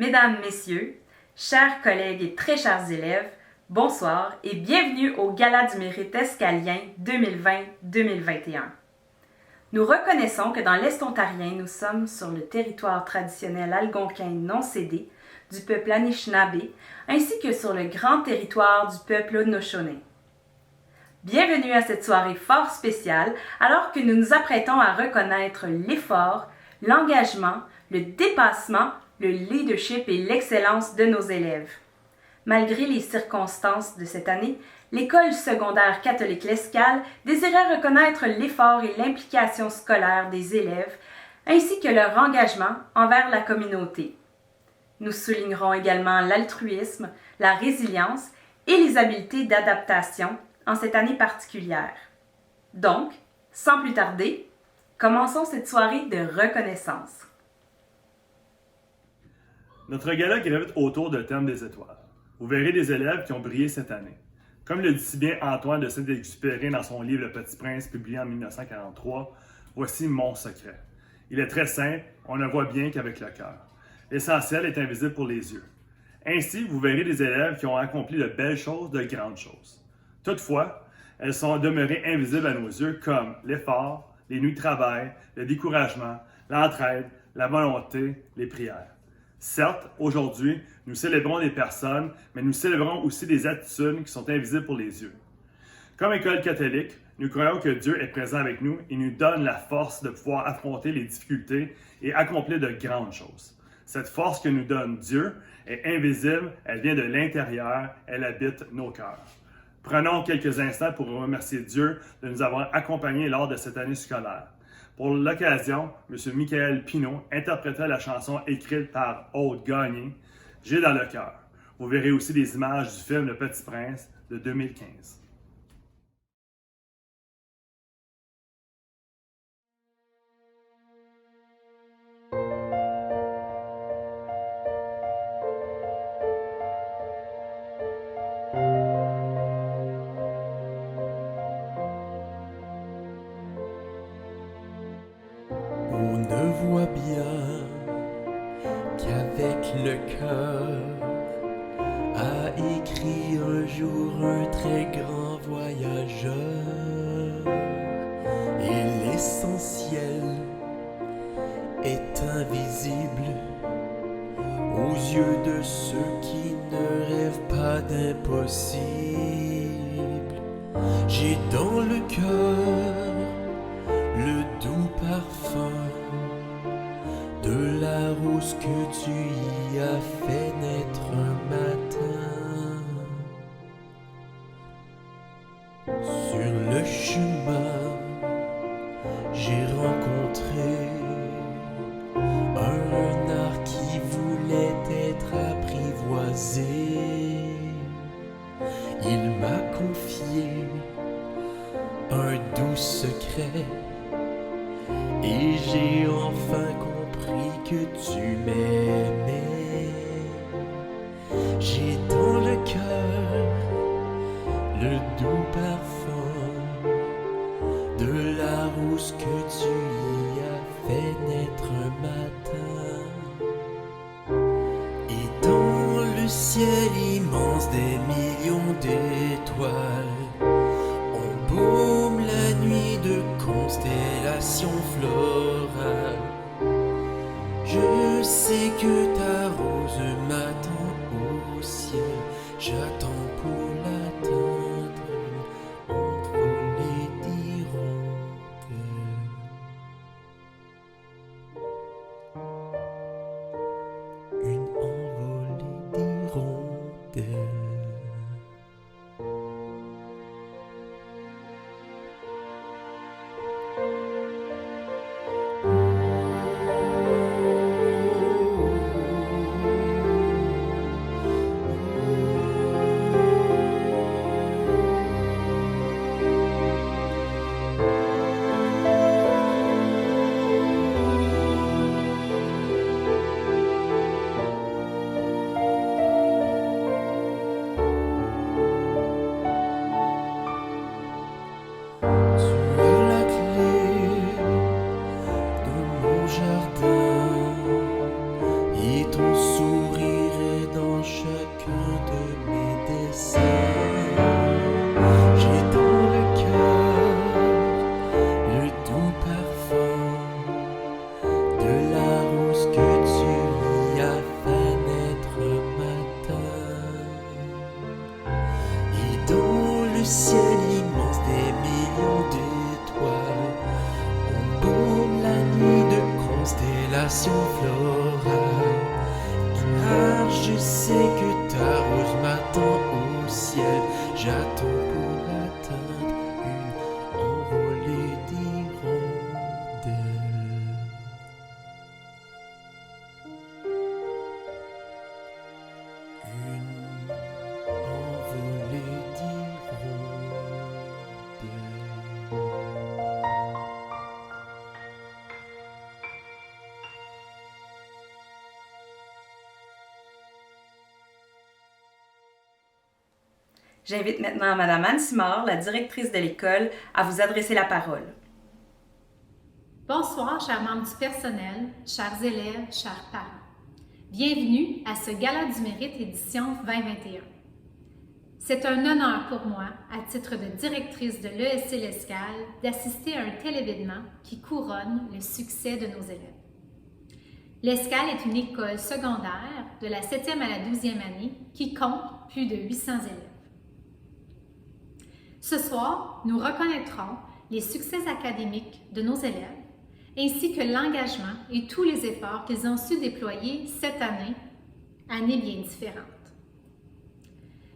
Mesdames, Messieurs, chers collègues et très chers élèves, bonsoir et bienvenue au Gala du Mérite Escalien 2020-2021. Nous reconnaissons que dans l'Est ontarien, nous sommes sur le territoire traditionnel algonquin non cédé du peuple Anishinaabe, ainsi que sur le grand territoire du peuple Haudenosaunee. Bienvenue à cette soirée fort spéciale, alors que nous nous apprêtons à reconnaître l'effort, l'engagement, le dépassement, le leadership et l'excellence de nos élèves. Malgré les circonstances de cette année, l'École secondaire catholique L'Escale désirait reconnaître l'effort et l'implication scolaire des élèves, ainsi que leur engagement envers la communauté. Nous soulignerons également l'altruisme, la résilience et les habiletés d'adaptation en cette année particulière. Donc, sans plus tarder, commençons cette soirée de reconnaissance. Notre gala gravite autour du thème des étoiles. Vous verrez des élèves qui ont brillé cette année. Comme le dit si bien Antoine de Saint-Exupéry dans son livre Le Petit Prince, publié en 1943, voici mon secret. Il est très simple, on ne voit bien qu'avec le cœur. L'essentiel est invisible pour les yeux. Ainsi, vous verrez des élèves qui ont accompli de belles choses, de grandes choses. Toutefois, elles sont demeurées invisibles à nos yeux comme l'effort, les nuits de travail, le découragement, l'entraide, la volonté, les prières. Certes, aujourd'hui, nous célébrons des personnes, mais nous célébrons aussi des attitudes qui sont invisibles pour les yeux. Comme école catholique, nous croyons que Dieu est présent avec nous et nous donne la force de pouvoir affronter les difficultés et accomplir de grandes choses. Cette force que nous donne Dieu est invisible, elle vient de l'intérieur, elle habite nos cœurs. Prenons quelques instants pour remercier Dieu de nous avoir accompagnés lors de cette année scolaire. Pour l'occasion, M. Michael Pinault interpréta la chanson écrite par Aude Gagné, « J'ai dans le cœur ». Vous verrez aussi des images du film Le Petit Prince de 2015. On ne voit bien qu'avec le cœur a écrit un jour un très grand voyageur. Et l'essentiel est invisible aux yeux de ceux qui ne rêvent pas d'impossible. J'ai dans le cœur le doux parfum de la rose que tu y as fait naître un matin. Sur le chemin, j'ai rencontré un renard qui voulait être apprivoisé. Il m'a confié un doux secret et j'ai enfin compris que tu m'aimais. J'ai dans le cœur le doux parfum de la rose que tu y as fait naître un matin. Et dans le ciel immense des millions d'étoiles, on baume la nuit de constellations florales. Je sais que ta rose m'attend au ciel, j'attends pour l'atteindre, envolée d'hirondelles. Une envolée d'hirondelles. ciel immense des millions d'étoiles. On baume la nuit de constellations florales. Car je sais que ta rose m'attend au ciel. J'attends pour l'atteindre une envolée d'hirondelles. Une envolée d'hirondelles. J'invite maintenant Madame Anne Simard, la directrice de l'école, à vous adresser la parole. Bonsoir, chers membres du personnel, chers élèves, chers parents. Bienvenue à ce Gala du Mérite édition 2021. C'est un honneur pour moi, à titre de directrice de l'ESC L'Escale, d'assister à un tel événement qui couronne le succès de nos élèves. L'Escale est une école secondaire de la 7e à la 12e année qui compte plus de 800 élèves. Ce soir, nous reconnaîtrons les succès académiques de nos élèves, ainsi que l'engagement et tous les efforts qu'ils ont su déployer cette année bien différente.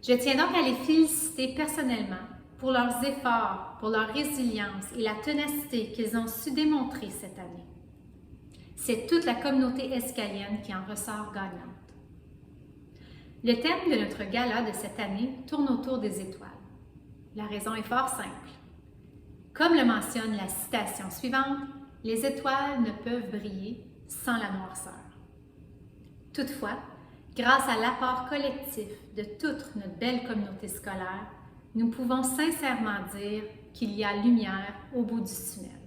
Je tiens donc à les féliciter personnellement pour leurs efforts, pour leur résilience et la ténacité qu'ils ont su démontrer cette année. C'est toute la communauté escalienne qui en ressort gagnante. Le thème de notre gala de cette année tourne autour des étoiles. La raison est fort simple. Comme le mentionne la citation suivante, les étoiles ne peuvent briller sans la noirceur. Toutefois, grâce à l'apport collectif de toute notre belle communauté scolaire, nous pouvons sincèrement dire qu'il y a lumière au bout du tunnel.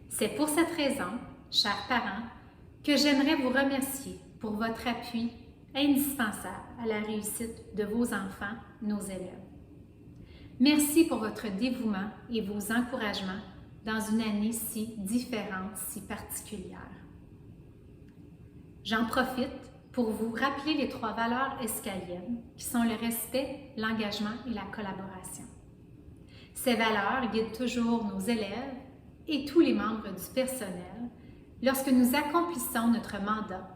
C'est pour cette raison, chers parents, que j'aimerais vous remercier pour votre appui indispensable à la réussite de vos enfants, nos élèves. Merci pour votre dévouement et vos encouragements dans une année si différente, si particulière. J'en profite pour vous rappeler les 3 valeurs escaliennes qui sont le respect, l'engagement et la collaboration. Ces valeurs guident toujours nos élèves et tous les membres du personnel lorsque nous accomplissons notre mandat.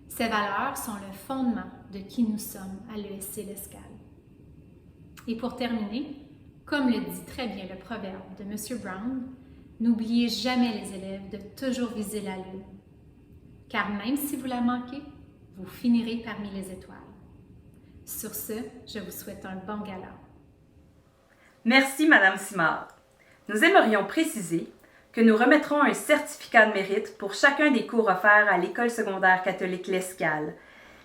Ces valeurs sont le fondement de qui nous sommes à l'ESC L'Escale. Et pour terminer, comme le dit très bien le proverbe de M. Brown, n'oubliez jamais les élèves de toujours viser la lune, car même si vous la manquez, vous finirez parmi les étoiles. Sur ce, je vous souhaite un bon gala. Merci Madame Simard. Nous aimerions préciser que nous remettrons un certificat de mérite pour chacun des cours offerts à l'École secondaire catholique L'Escale.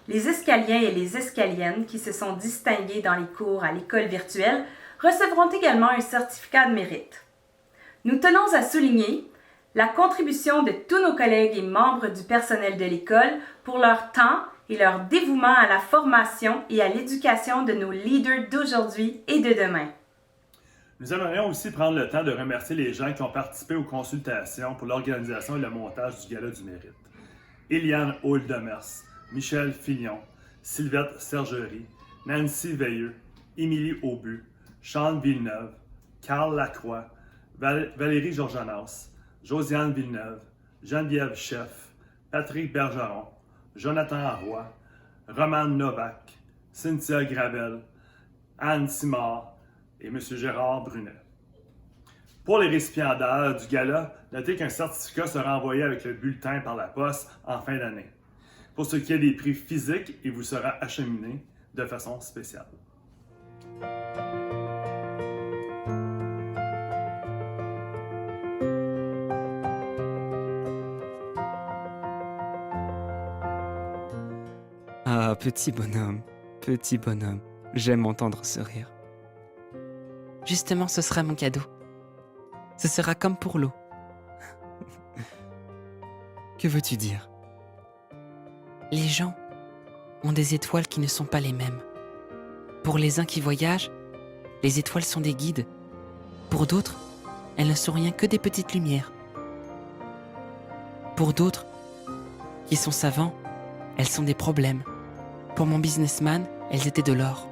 Les escaliens et les escaliennes qui se sont distingués dans les cours à l'école virtuelle recevront également un certificat de mérite. Nous tenons à souligner la contribution de tous nos collègues et membres du personnel de l'école pour leur temps et leur dévouement à la formation et à l'éducation de nos leaders d'aujourd'hui et de demain. Nous aimerions aussi prendre le temps de remercier les gens qui ont participé aux consultations pour l'organisation et le montage du Gala du Mérite. Eliane Hall-Demers, Michel Fillon, Sylvette Sergerie, Nancy Veilleux, Émilie Aubu, Sean Villeneuve, Carl Lacroix, Valérie Georgianas, Josiane Villeneuve, Geneviève Chef, Patrick Bergeron, Jonathan Roy, Roman Novak, Cynthia Gravel, Anne Simard et M. Gérard Brunet. Pour les récipiendaires du gala, notez qu'un certificat sera envoyé avec le bulletin par la poste en fin d'année. Pour ce qui est des prix physiques, il vous sera acheminé de façon spéciale. Ah, petit bonhomme, j'aime entendre ce rire. Justement, ce sera mon cadeau. Ce sera comme pour l'eau. Que veux-tu dire? Les gens ont des étoiles qui ne sont pas les mêmes. Pour les uns qui voyagent, les étoiles sont des guides. Pour d'autres, elles ne sont rien que des petites lumières. Pour d'autres, qui sont savants, elles sont des problèmes. Pour mon businessman, elles étaient de l'or.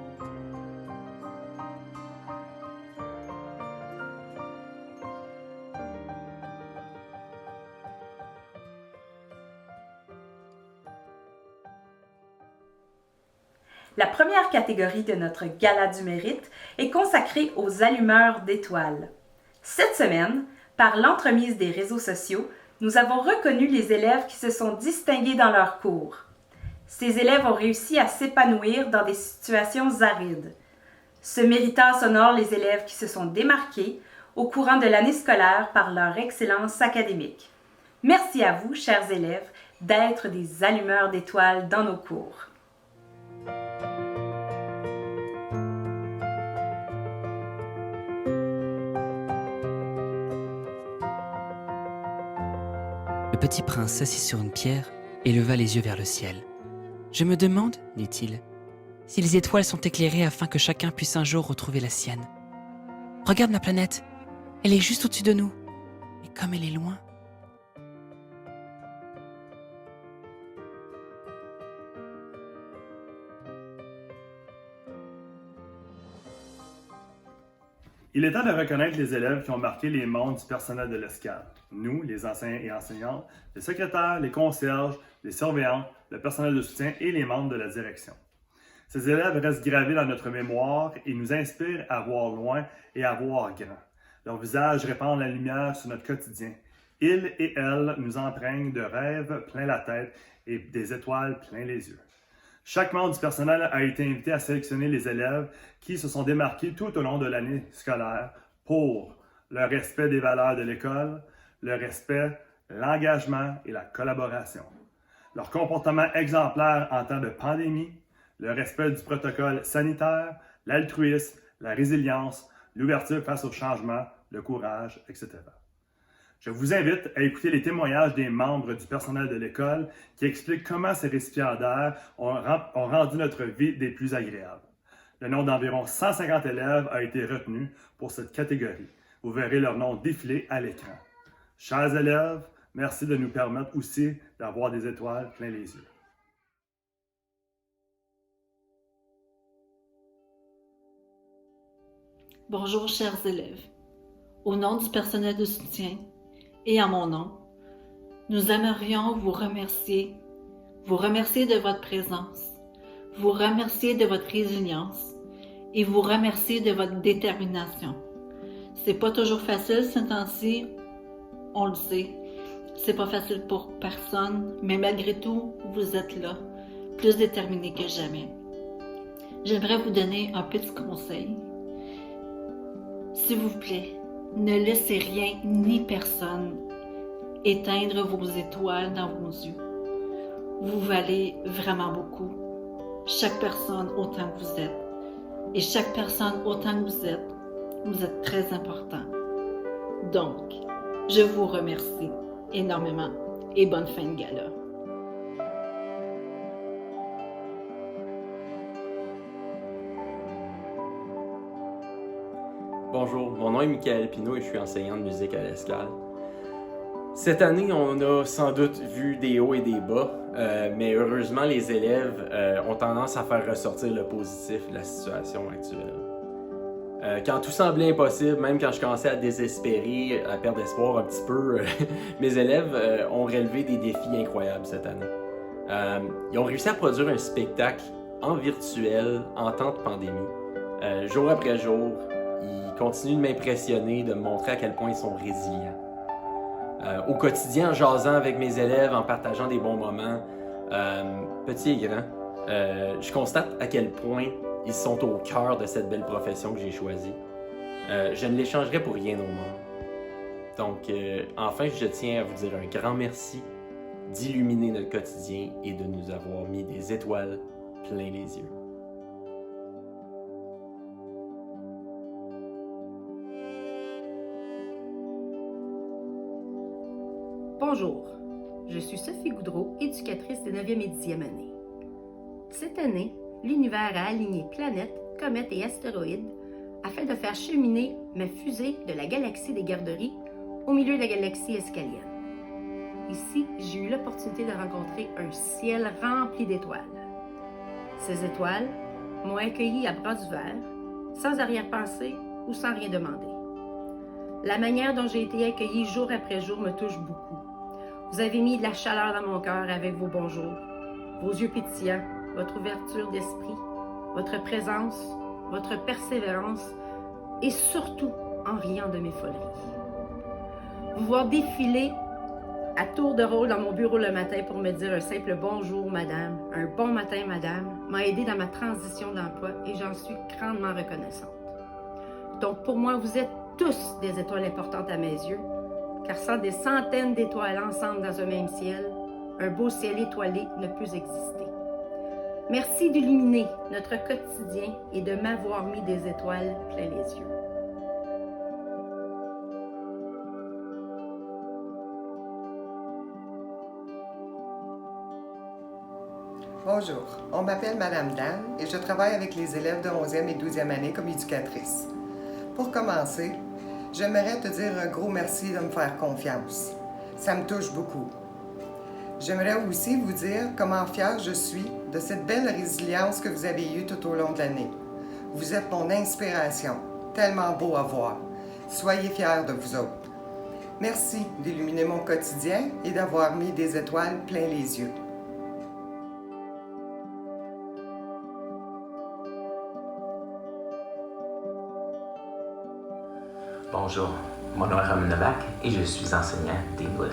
La première catégorie de notre Gala du mérite est consacrée aux allumeurs d'étoiles. Cette semaine, par l'entremise des réseaux sociaux, nous avons reconnu les élèves qui se sont distingués dans leur cours. Ces élèves ont réussi à s'épanouir dans des situations arides. Ce méritage honore les élèves qui se sont démarqués au courant de l'année scolaire par leur excellence académique. Merci à vous, chers élèves, d'être des allumeurs d'étoiles dans nos cours. Le petit prince s'assit sur une pierre et leva les yeux vers le ciel. « Je me demande, dit-il, si les étoiles sont éclairées afin que chacun puisse un jour retrouver la sienne. Regarde ma planète, elle est juste au-dessus de nous, mais comme elle est loin. » Il est temps de reconnaître les élèves qui ont marqué les mondes du personnel de l'escale. Nous, les enseignants et enseignantes, les secrétaires, les concierges, les surveillants, le personnel de soutien et les membres de la direction. Ces élèves restent gravés dans notre mémoire et nous inspirent à voir loin et à voir grand. Leurs visages répandent la lumière sur notre quotidien. Ils et elles nous empreignent de rêves plein la tête et des étoiles plein les yeux. Chaque membre du personnel a été invité à sélectionner les élèves qui se sont démarqués tout au long de l'année scolaire pour le respect des valeurs de l'école, le respect, l'engagement et la collaboration. Leur comportement exemplaire en temps de pandémie, le respect du protocole sanitaire, l'altruisme, la résilience, l'ouverture face au changement, le courage, etc. Je vous invite à écouter les témoignages des membres du personnel de l'école qui expliquent comment ces récipiendaires ont rendu notre vie des plus agréables. Le nom d'environ 150 élèves a été retenu pour cette catégorie. Vous verrez leur nom défiler à l'écran. Chers élèves, merci de nous permettre aussi d'avoir des étoiles plein les yeux. Bonjour, chers élèves. Au nom du personnel de soutien, et en mon nom, nous aimerions vous remercier de votre présence, vous remercier de votre résilience et vous remercier de votre détermination. C'est pas toujours facile ce temps-ci, on le sait. C'est pas facile pour personne, mais malgré tout, vous êtes là, plus déterminés que jamais. J'aimerais vous donner un petit conseil. S'il vous plaît, ne laissez rien ni personne éteindre vos étoiles dans vos yeux. Vous valez vraiment beaucoup. Chaque personne autant que vous êtes. Et chaque personne autant que vous êtes très important. Donc, je vous remercie énormément et bonne fin de gala. Bonjour, mon nom est Michael Pinault et je suis enseignant de musique à l'Escale. Cette année, on a sans doute vu des hauts et des bas, mais heureusement, les élèves ont tendance à faire ressortir le positif de la situation actuelle. Quand tout semblait impossible, même quand je commençais à désespérer, à perdre espoir un petit peu, mes élèves ont relevé des défis incroyables cette année. Ils ont réussi à produire un spectacle en virtuel en temps de pandémie, jour après jour. Ils continuent de m'impressionner, de me montrer à quel point ils sont résilients. Au quotidien, en jasant avec mes élèves, en partageant des bons moments, petits et grands, je constate à quel point ils sont au cœur de cette belle profession que j'ai choisie. Je ne les changerai pour rien au monde. Donc, enfin, je tiens à vous dire un grand merci d'illuminer notre quotidien et de nous avoir mis des étoiles plein les yeux. Bonjour, je suis Sophie Goudreau, éducatrice de 9e et 10e année. Cette année, l'univers a aligné planètes, comètes et astéroïdes afin de faire cheminer ma fusée de la galaxie des garderies au milieu de la galaxie escalienne. Ici, j'ai eu l'opportunité de rencontrer un ciel rempli d'étoiles. Ces étoiles m'ont accueilli à bras ouverts, sans arrière-pensée ou sans rien demander. La manière dont j'ai été accueillie jour après jour me touche beaucoup. Vous avez mis de la chaleur dans mon cœur avec vos bonjours, vos yeux pétillants, votre ouverture d'esprit votre présence, votre persévérance et surtout en riant de mes foleries. Vous voir défiler à tour de rôle dans mon bureau le matin pour me dire un simple bonjour madame, un bon matin madame, m'a aidé dans ma transition d'emploi et j'en suis grandement reconnaissante. Donc pour moi, vous êtes tous des étoiles importantes à mes yeux, car sans des centaines d'étoiles ensemble dans un même ciel, un beau ciel étoilé ne peut exister. Merci d'illuminer notre quotidien et de m'avoir mis des étoiles plein les yeux. Bonjour, on m'appelle Madame Dan et je travaille avec les élèves de 11e et 12e année comme éducatrice. Pour commencer, j'aimerais te dire un gros merci de me faire confiance. Ça me touche beaucoup. J'aimerais aussi vous dire comment fière je suis de cette belle résilience que vous avez eue tout au long de l'année. Vous êtes mon inspiration, tellement beau à voir. Soyez fiers de vous autres. Merci d'illuminer mon quotidien et d'avoir mis des étoiles plein les yeux. Bonjour, mon nom est Romain Novak et je suis enseignant d'English.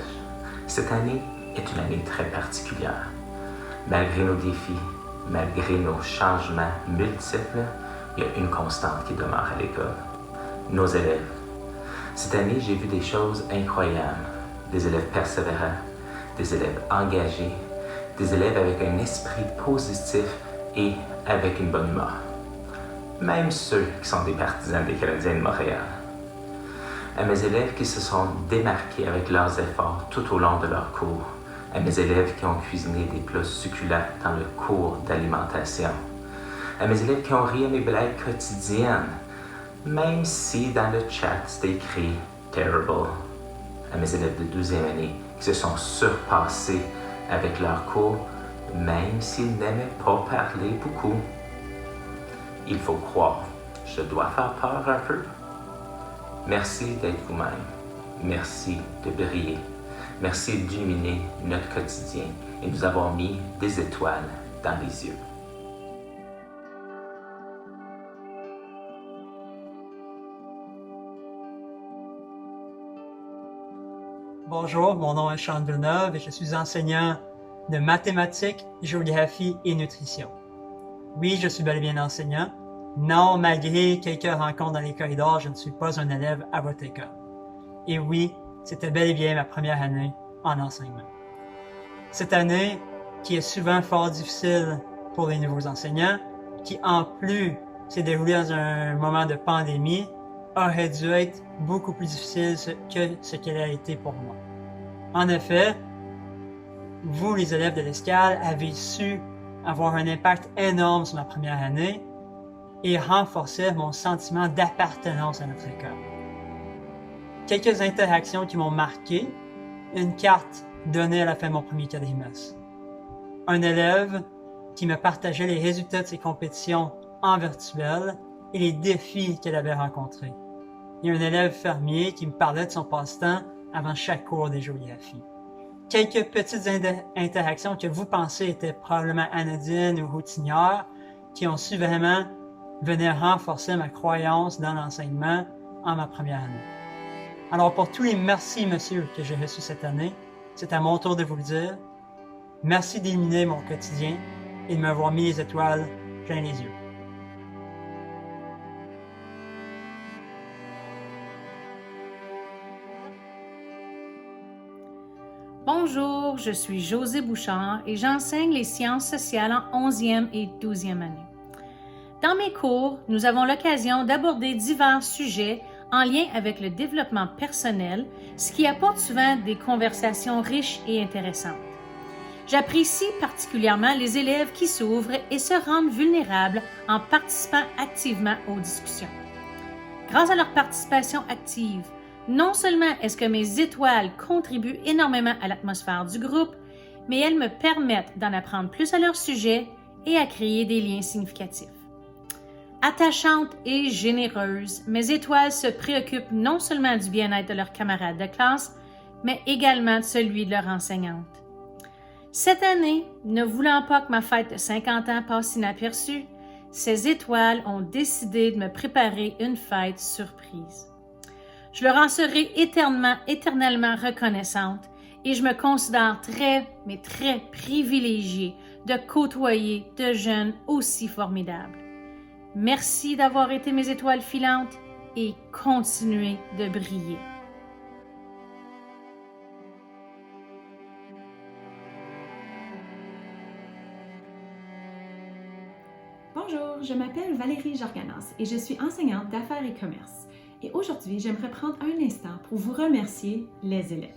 Cette année est une année très particulière. Malgré nos défis, malgré nos changements multiples, il y a une constante qui demeure à l'école. Nos élèves. Cette année, j'ai vu des choses incroyables. Des élèves persévérants, des élèves engagés, des élèves avec un esprit positif et avec une bonne humeur. Même ceux qui sont des partisans des Canadiens de Montréal. À mes élèves qui se sont démarqués avec leurs efforts tout au long de leur cours, à mes élèves qui ont cuisiné des plats succulents dans le cours d'alimentation, à mes élèves qui ont ri à mes blagues quotidiennes, même si dans le chat c'était écrit « terrible », à mes élèves de 12e année qui se sont surpassés avec leur cours, même s'ils n'aimaient pas parler beaucoup. Il faut croire, je dois faire peur un peu. Merci d'être vous-même. Merci de briller. Merci d'illuminer notre quotidien et nous avoir mis des étoiles dans les yeux. Bonjour, mon nom est Sean Villeneuve et je suis enseignant de mathématiques, géographie et nutrition. Oui, je suis bel et bien enseignant. Non, malgré quelques rencontres dans les corridors, je ne suis pas un élève à votre école. Et oui, c'était bel et bien ma première année en enseignement. Cette année, qui est souvent fort difficile pour les nouveaux enseignants, qui en plus s'est déroulée dans un moment de pandémie, aurait dû être beaucoup plus difficile que ce qu'elle a été pour moi. En effet, vous, les élèves de l'Escale, avez su avoir un impact énorme sur ma première année et renforcer mon sentiment d'appartenance à notre école. Quelques interactions qui m'ont marqué, une carte donnée à la fin de mon premier quadrimestre. Un élève qui me partageait les résultats de ses compétitions en virtuel et les défis qu'elle avait rencontrés. Et un élève fermier qui me parlait de son passe-temps avant chaque cours de géographie. Quelques petites interactions que vous pensez étaient probablement anodines ou routinières, qui ont su vraiment venir renforcer ma croyance dans l'enseignement en ma première année. Alors pour tous les merci, monsieur, que j'ai reçus cette année, c'est à mon tour de vous le dire. Merci d'illuminer mon quotidien et de m'avoir mis les étoiles plein les yeux. Bonjour, je suis Josée Bouchard et j'enseigne les sciences sociales en 11e et 12e année. Dans mes cours, nous avons l'occasion d'aborder divers sujets en lien avec le développement personnel, ce qui apporte souvent des conversations riches et intéressantes. J'apprécie particulièrement les élèves qui s'ouvrent et se rendent vulnérables en participant activement aux discussions. Grâce à leur participation active, non seulement est-ce que mes étoiles contribuent énormément à l'atmosphère du groupe, mais elles me permettent d'en apprendre plus à leur sujet et à créer des liens significatifs. Attachantes et généreuses, mes étoiles se préoccupent non seulement du bien-être de leurs camarades de classe, mais également de celui de leur enseignante. Cette année, ne voulant pas que ma fête de 50 ans passe inaperçue, ces étoiles ont décidé de me préparer une fête surprise. Je leur en serai éternellement reconnaissante et je me considère très, mais très privilégiée de côtoyer de jeunes aussi formidables. Merci d'avoir été mes étoiles filantes et continuez de briller. Bonjour, je m'appelle Valérie Jorganas et je suis enseignante d'affaires et commerce. Et aujourd'hui, j'aimerais prendre un instant pour vous remercier les élèves.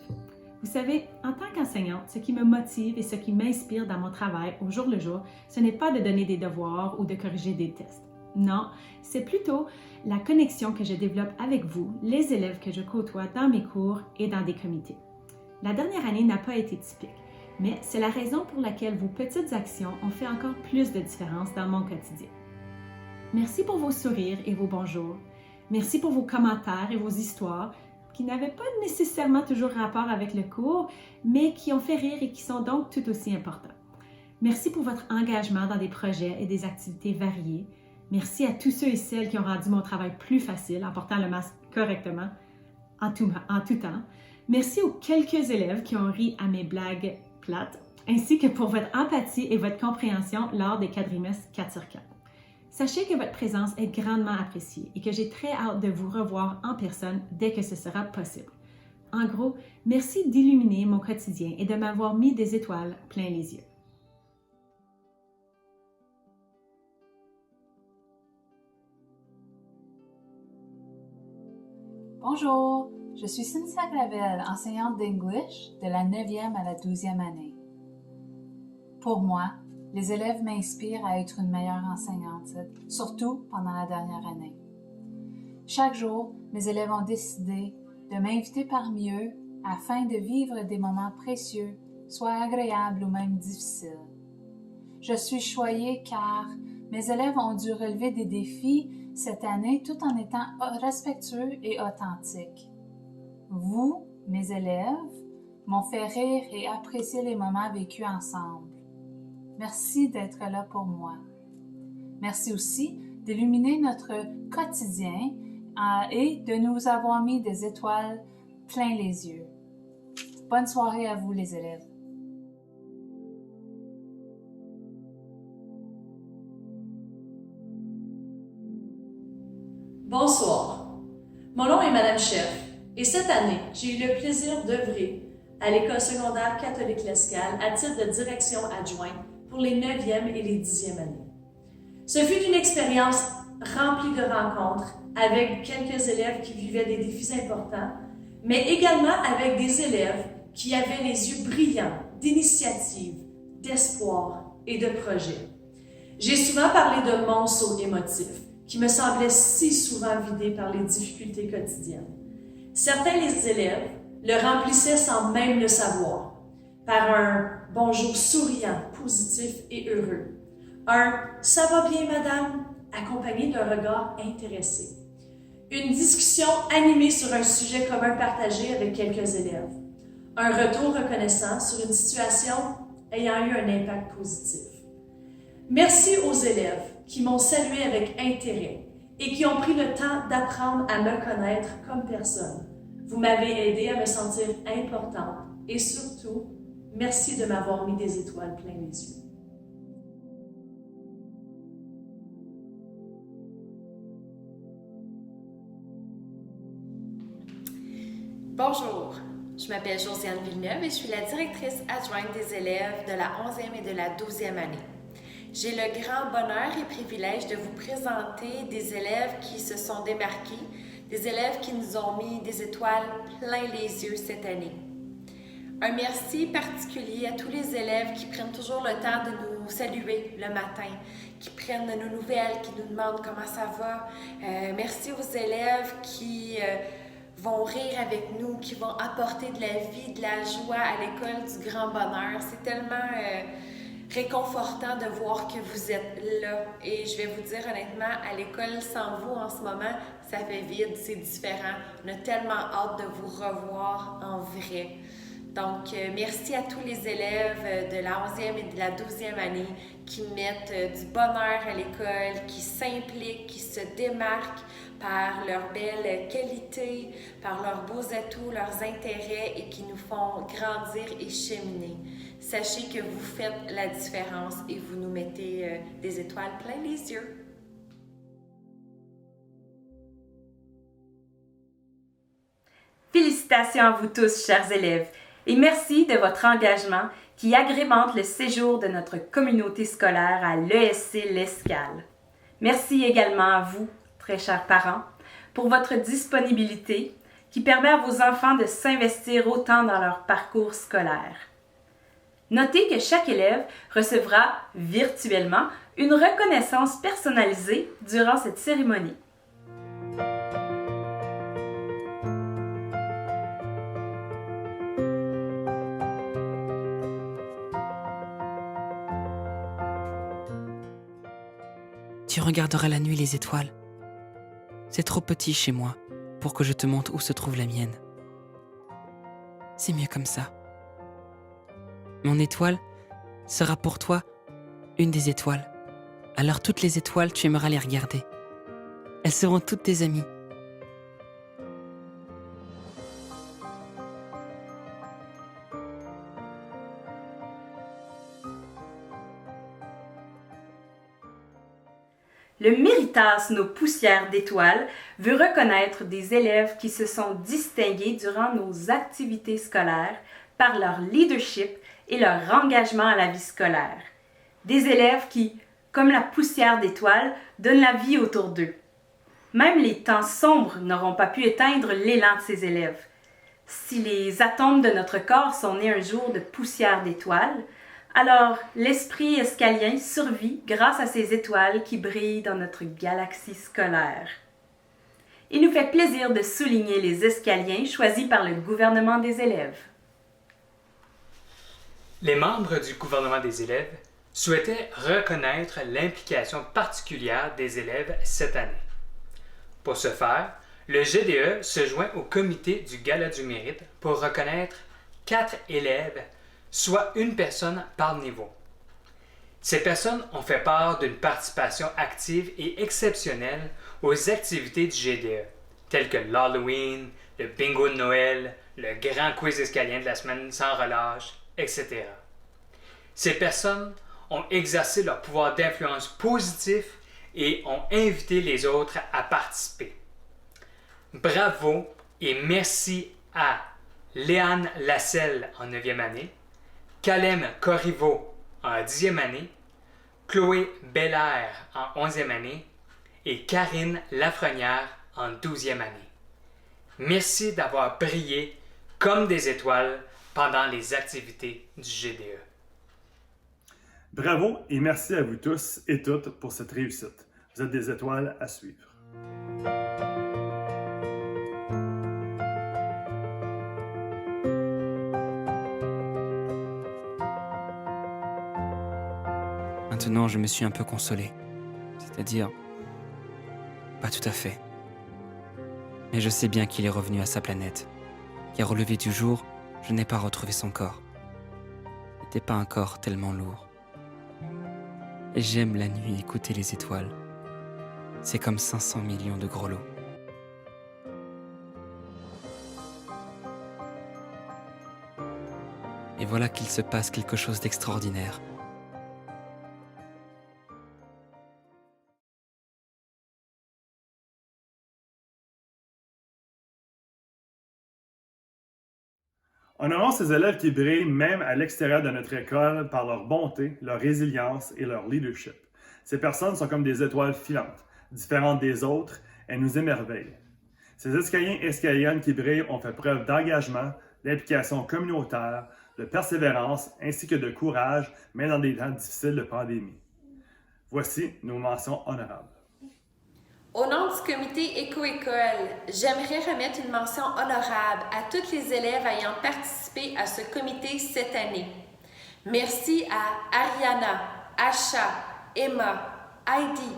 Vous savez, en tant qu'enseignante, ce qui me motive et ce qui m'inspire dans mon travail au jour le jour, ce n'est pas de donner des devoirs ou de corriger des tests. Non, c'est plutôt la connexion que je développe avec vous, les élèves que je côtoie dans mes cours et dans des comités. La dernière année n'a pas été typique, mais c'est la raison pour laquelle vos petites actions ont fait encore plus de différence dans mon quotidien. Merci pour vos sourires et vos bonjours. Merci pour vos commentaires et vos histoires qui n'avaient pas nécessairement toujours rapport avec le cours, mais qui ont fait rire et qui sont donc tout aussi importants. Merci pour votre engagement dans des projets et des activités variées. Merci à tous ceux et celles qui ont rendu mon travail plus facile en portant le masque correctement en tout temps. Merci aux quelques élèves qui ont ri à mes blagues plates, ainsi que pour votre empathie et votre compréhension lors des quadrimestres 4 sur 4. Sachez que votre présence est grandement appréciée et que j'ai très hâte de vous revoir en personne dès que ce sera possible. En gros, merci d'illuminer mon quotidien et de m'avoir mis des étoiles plein les yeux. Bonjour, je suis Cynthia Clavel, enseignante d'English de la 9e à la 12e année. Pour moi, les élèves m'inspirent à être une meilleure enseignante, surtout pendant la dernière année. Chaque jour, mes élèves ont décidé de m'inviter parmi eux afin de vivre des moments précieux, soit agréables ou même difficiles. Je suis choyée car mes élèves ont dû relever des défis cette année tout en étant respectueux et authentiques. Vous, mes élèves, m'ont fait rire et apprécier les moments vécus ensemble. Merci d'être là pour moi. Merci aussi d'illuminer notre quotidien et de nous avoir mis des étoiles plein les yeux. Bonne soirée à vous les élèves. Bonsoir, mon nom est Madame Chef et cette année, j'ai eu le plaisir d'œuvrer à l'école secondaire catholique L'Escale à titre de direction adjointe pour les 9e et les 10e années. Ce fut une expérience remplie de rencontres avec quelques élèves qui vivaient des défis importants, mais également avec des élèves qui avaient les yeux brillants d'initiatives, d'espoir et de projets. J'ai souvent parlé de monceaux émotifs qui me semblaient si souvent vidés par les difficultés quotidiennes. Certains des élèves le remplissaient sans même le savoir, par un bonjour souriant, positif et heureux. Un « ça va bien, madame » accompagné d'un regard intéressé. Une discussion animée sur un sujet commun partagé avec quelques élèves. Un retour reconnaissant sur une situation ayant eu un impact positif. Merci aux élèves qui m'ont salué avec intérêt et qui ont pris le temps d'apprendre à me connaître comme personne. Vous m'avez aidé à me sentir importante et surtout, merci de m'avoir mis des étoiles plein les yeux. Bonjour, je m'appelle Josiane Villeneuve et je suis la directrice adjointe des élèves de la 11e et de la 12e année. J'ai le grand bonheur et privilège de vous présenter des élèves qui se sont démarqués, des élèves qui nous ont mis des étoiles plein les yeux cette année. Un merci particulier à tous les élèves qui prennent toujours le temps de nous saluer le matin, qui prennent de nos nouvelles, qui nous demandent comment ça va. Merci aux élèves qui vont rire avec nous, qui vont apporter de la vie, de la joie à l'école du grand bonheur. C'est tellement réconfortant de voir que vous êtes là. Et je vais vous dire honnêtement, à l'école sans vous en ce moment, ça fait vide, c'est différent. On a tellement hâte de vous revoir en vrai. Donc, merci à tous les élèves de la 11e et de la 12e année qui mettent du bonheur à l'école, qui s'impliquent, qui se démarquent par leurs belles qualités, par leurs beaux atouts, leurs intérêts et qui nous font grandir et cheminer. Sachez que vous faites la différence et vous nous mettez des étoiles plein les yeux. Félicitations à vous tous, chers élèves, et merci de votre engagement qui agrémente le séjour de notre communauté scolaire à l'ESC L'Escale. Merci également à vous, très chers parents, pour votre disponibilité qui permet à vos enfants de s'investir autant dans leur parcours scolaire. Notez que chaque élève recevra virtuellement une reconnaissance personnalisée durant cette cérémonie. Tu regarderas la nuit les étoiles. C'est trop petit chez moi pour que je te montre où se trouve la mienne. C'est mieux comme ça. Mon étoile sera pour toi une des étoiles. Alors toutes les étoiles, tu aimeras les regarder. Elles seront toutes tes amies. Le Méritas Nos Poussières d'étoiles veut reconnaître des élèves qui se sont distingués durant nos activités scolaires par leur leadership et leur engagement à la vie scolaire. Des élèves qui, comme la poussière d'étoiles, donnent la vie autour d'eux. Même les temps sombres n'auront pas pu éteindre l'élan de ces élèves. Si les atomes de notre corps sont nés un jour de poussière d'étoiles, alors l'esprit escalien survit grâce à ces étoiles qui brillent dans notre galaxie scolaire. Il nous fait plaisir de souligner les escaliens choisis par le gouvernement des élèves. Les membres du gouvernement des élèves souhaitaient reconnaître l'implication particulière des élèves cette année. Pour ce faire, le GDE se joint au comité du Gala du Mérite pour reconnaître 4 élèves, soit une personne par niveau. Ces personnes ont fait part d'une participation active et exceptionnelle aux activités du GDE, telles que l'Halloween, le bingo de Noël, le grand quiz escalien de la semaine sans relâche, etc. Ces personnes ont exercé leur pouvoir d'influence positif et ont invité les autres à participer. Bravo et merci à Léane Lasselle en 9e année, Kalem Corriveau en 10e année, Chloé Belair en 11e année et Karine Lafrenière en 12e année. Merci d'avoir brillé comme des étoiles pendant les activités du GDE. Bravo et merci à vous tous et toutes pour cette réussite. Vous êtes des étoiles à suivre. Maintenant, je me suis un peu consolé. C'est-à-dire, pas tout à fait. Mais je sais bien qu'il est revenu à sa planète. Car au lever du jour, je n'ai pas retrouvé son corps. Ce n'était pas un corps tellement lourd. Et j'aime la nuit écouter les étoiles. C'est comme 500 millions de grelots. Et voilà qu'il se passe quelque chose d'extraordinaire. Honorons ces élèves qui brillent même à l'extérieur de notre école par leur bonté, leur résilience et leur leadership. Ces personnes sont comme des étoiles filantes, différentes des autres, elles nous émerveillent. Ces escaliens et escaliennes qui brillent ont fait preuve d'engagement, d'implication communautaire, de persévérance ainsi que de courage, même dans des temps difficiles de pandémie. Voici nos mentions honorables. Au nom du comité Éco-École, j'aimerais remettre une mention honorable à tous les élèves ayant participé à ce comité cette année. Merci à Ariana, Asha, Emma, Heidi,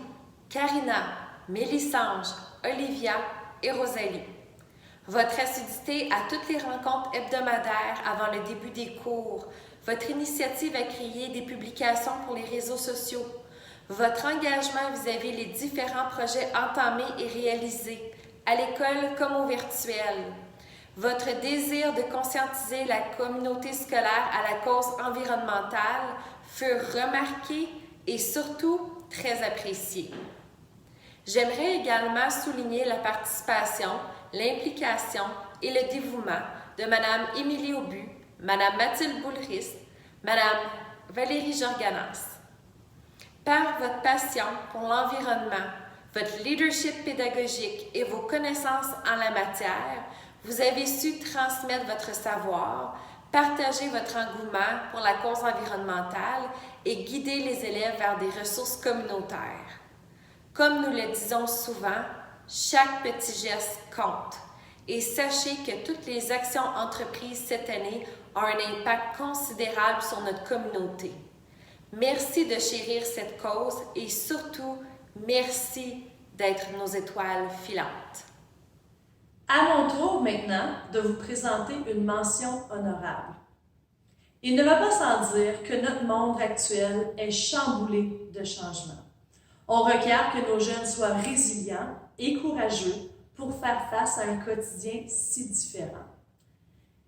Karina, Mélissange, Olivia et Rosalie. votre assiduité à toutes les rencontres hebdomadaires avant le début des cours, votre initiative à créer des publications pour les réseaux sociaux, votre engagement vis-à-vis les différents projets entamés et réalisés, à l'école comme au virtuel, votre désir de conscientiser la communauté scolaire à la cause environnementale furent remarqués et surtout très appréciés. J'aimerais également souligner la participation, l'implication et le dévouement de Mme Émilie Aubu, Mme Mathilde Boulris, Mme Valérie Jorganas. Par votre passion pour l'environnement, votre leadership pédagogique et vos connaissances en la matière, vous avez su transmettre votre savoir, partager votre engouement pour la cause environnementale et guider les élèves vers des ressources communautaires. Comme nous le disons souvent, chaque petit geste compte et sachez que toutes les actions entreprises cette année ont un impact considérable sur notre communauté. Merci de chérir cette cause et surtout, merci d'être nos étoiles filantes. À mon tour maintenant de vous présenter une mention honorable. Il ne va pas sans dire que notre monde actuel est chamboulé de changements. On requiert que nos jeunes soient résilients et courageux pour faire face à un quotidien si différent.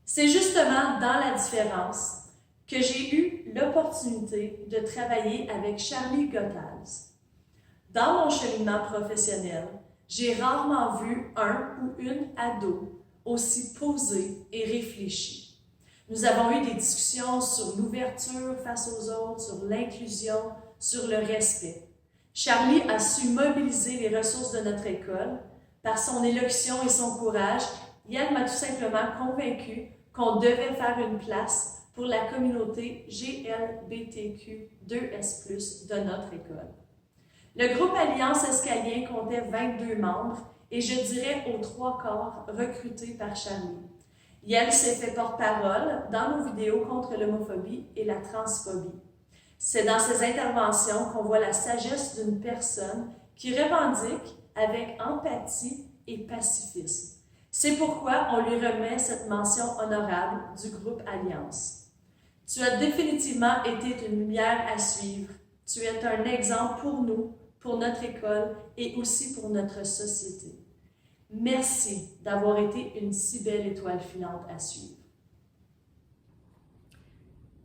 C'est justement dans la différence que j'ai eu l'opportunité de travailler avec Charlie Goethals. Dans mon cheminement professionnel, j'ai rarement vu un ou une ado aussi posée et réfléchie. Nous avons eu des discussions sur l'ouverture face aux autres, sur l'inclusion, sur le respect. Charlie a su mobiliser les ressources de notre école. Par son élocution et son courage, Yann m'a tout simplement convaincu qu'on devait faire une place pour la communauté GLBTQ2S+, de notre école. Le groupe Alliance Escalien comptait 22 membres et je dirais aux 3/4 recrutés par Charlie. Yann s'est fait porte-parole dans nos vidéos contre l'homophobie et la transphobie. C'est dans ses interventions qu'on voit la sagesse d'une personne qui revendique avec empathie et pacifisme. C'est pourquoi on lui remet cette mention honorable du groupe Alliance. Tu as définitivement été une lumière à suivre. Tu es un exemple pour nous, pour notre école et aussi pour notre société. Merci d'avoir été une si belle étoile filante à suivre.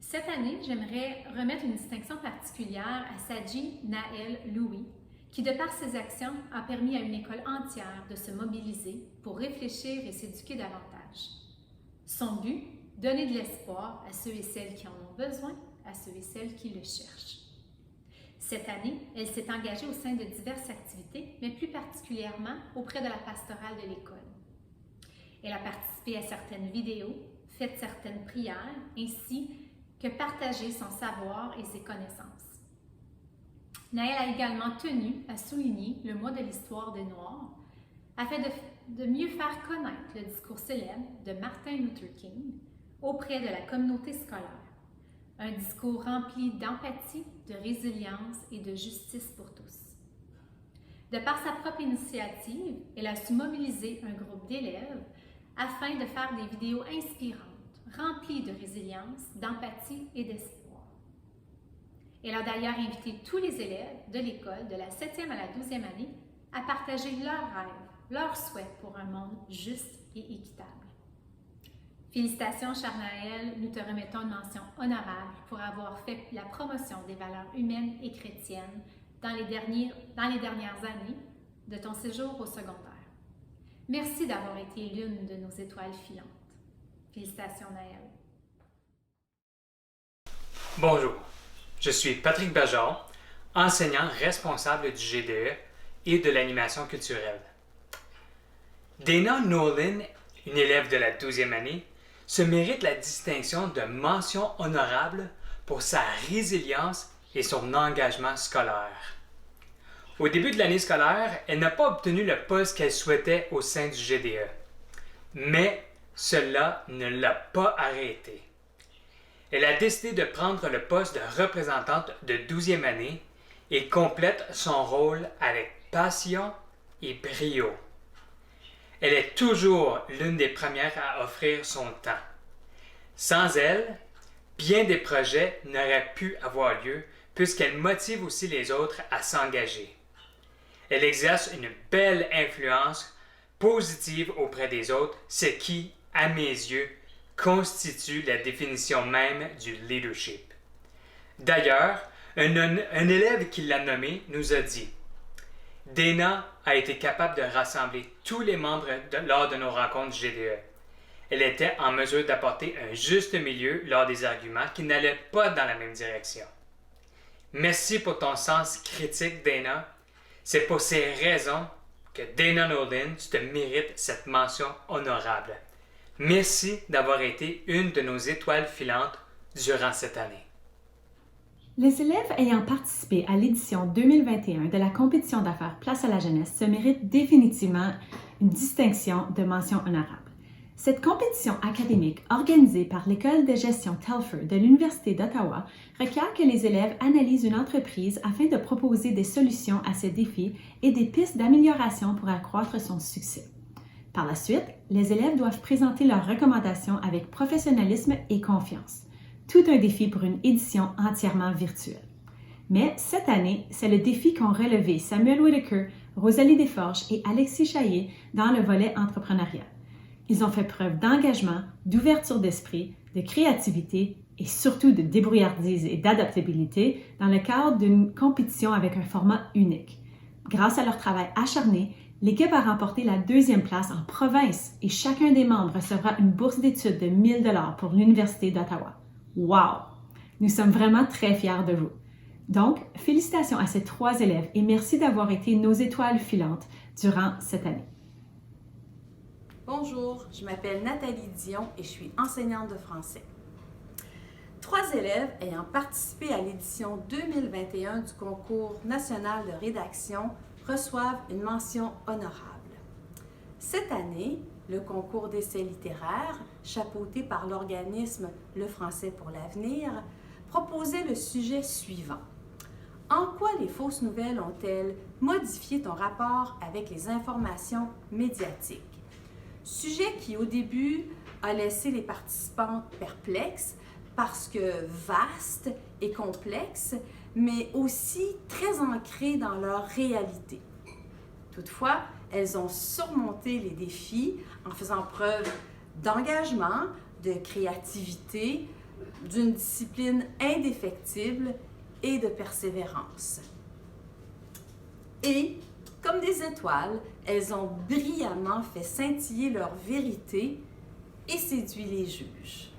Cette année, j'aimerais remettre une distinction particulière à Sadji Naël Louis, qui, de par ses actions, a permis à une école entière de se mobiliser pour réfléchir et s'éduquer davantage. Son but, donner de l'espoir à ceux et celles qui en ont besoin, à ceux et celles qui le cherchent. Cette année, elle s'est engagée au sein de diverses activités, mais plus particulièrement auprès de la pastorale de l'école. Elle a participé à certaines vidéos, fait certaines prières, ainsi que partagé son savoir et ses connaissances. Naël a également tenu à souligner le mois de l'histoire des Noirs afin de mieux faire connaître le discours célèbre de Martin Luther King auprès de la communauté scolaire. Un discours rempli d'empathie, de résilience et de justice pour tous. De par sa propre initiative, elle a su mobiliser un groupe d'élèves afin de faire des vidéos inspirantes, remplies de résilience, d'empathie et d'espoir. Elle a d'ailleurs invité tous les élèves de l'école de la 7e à la 12e année à partager leurs rêves, leurs souhaits pour un monde juste et équitable. Félicitations, cher Naël, nous te remettons une mention honorable pour avoir fait la promotion des valeurs humaines et chrétiennes dans les dernières années de ton séjour au secondaire. Merci d'avoir été l'une de nos étoiles filantes. Félicitations, Naël. Bonjour, je suis Patrick Bajor, enseignant responsable du GDE et de l'animation culturelle. Dana Nolan, une élève de la 12e année, se mérite la distinction de mention honorable pour sa résilience et son engagement scolaire. Au début de l'année scolaire, elle n'a pas obtenu le poste qu'elle souhaitait au sein du GDE. Mais cela ne l'a pas arrêtée. Elle a décidé de prendre le poste de représentante de 12e année et complète son rôle avec passion et brio. Elle est toujours l'une des premières à offrir son temps. Sans elle, bien des projets n'auraient pu avoir lieu puisqu'elle motive aussi les autres à s'engager. Elle exerce une belle influence positive auprès des autres, ce qui, à mes yeux, constitue la définition même du leadership. D'ailleurs, un élève qui l'a nommé nous a dit « Dana a été capable de rassembler tous les membres lors de nos rencontres GDE. Elle était en mesure d'apporter un juste milieu lors des arguments qui n'allaient pas dans la même direction. Merci pour ton sens critique, Dana. C'est pour ces raisons que Dana Nolan, tu te mérites cette mention honorable. Merci d'avoir été une de nos étoiles filantes durant cette année. » Les élèves ayant participé à l'édition 2021 de la compétition d'affaires Place à la jeunesse se méritent définitivement une distinction de mention honorable. Cette compétition académique organisée par l'École de gestion Telfer de l'Université d'Ottawa requiert que les élèves analysent une entreprise afin de proposer des solutions à ses défis et des pistes d'amélioration pour accroître son succès. Par la suite, les élèves doivent présenter leurs recommandations avec professionnalisme et confiance. Tout un défi pour une édition entièrement virtuelle. Mais cette année, c'est le défi qu'ont relevé Samuel Whitaker, Rosalie Desforges et Alexis Chaillet dans le volet entrepreneurial. Ils ont fait preuve d'engagement, d'ouverture d'esprit, de créativité et surtout de débrouillardise et d'adaptabilité dans le cadre d'une compétition avec un format unique. Grâce à leur travail acharné, l'équipe a remporté la 2e place en province et chacun des membres recevra une bourse d'études de 1 000 $ pour l'Université d'Ottawa. Wow! Nous sommes vraiment très fiers de vous. Donc, félicitations à ces 3 élèves et merci d'avoir été nos étoiles filantes durant cette année. Bonjour, je m'appelle Nathalie Dion et je suis enseignante de français. 3 élèves ayant participé à l'édition 2021 du concours national de rédaction reçoivent une mention honorable. Cette année, le concours d'essais littéraires, chapeauté par l'organisme Le Français pour l'avenir, proposait le sujet suivant. En quoi les fausses nouvelles ont-elles modifié ton rapport avec les informations médiatiques? Sujet qui, au début, a laissé les participantes perplexes parce que vaste et complexe, mais aussi très ancré dans leur réalité. Toutefois, elles ont surmonté les défis en faisant preuve d'engagement, de créativité, d'une discipline indéfectible et de persévérance. Et, comme des étoiles, elles ont brillamment fait scintiller leur vérité et séduit les juges.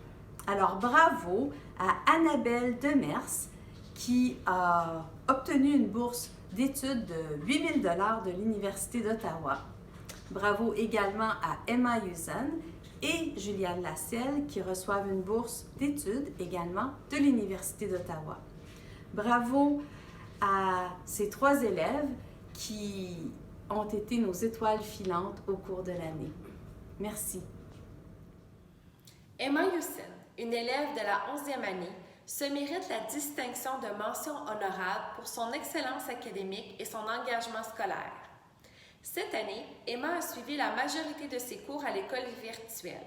Alors bravo à Annabelle Demers qui a obtenu une bourse d'études de 8 000 $ de l'Université d'Ottawa. Bravo également à Emma Yusen et Juliane Lasselle qui reçoivent une bourse d'études également de l'Université d'Ottawa. Bravo à ces 3 élèves qui ont été nos étoiles filantes au cours de l'année. Merci. Emma Yusen, une élève de la 11e année, se mérite la distinction de mention honorable pour son excellence académique et son engagement scolaire. Cette année, Emma a suivi la majorité de ses cours à l'école virtuelle.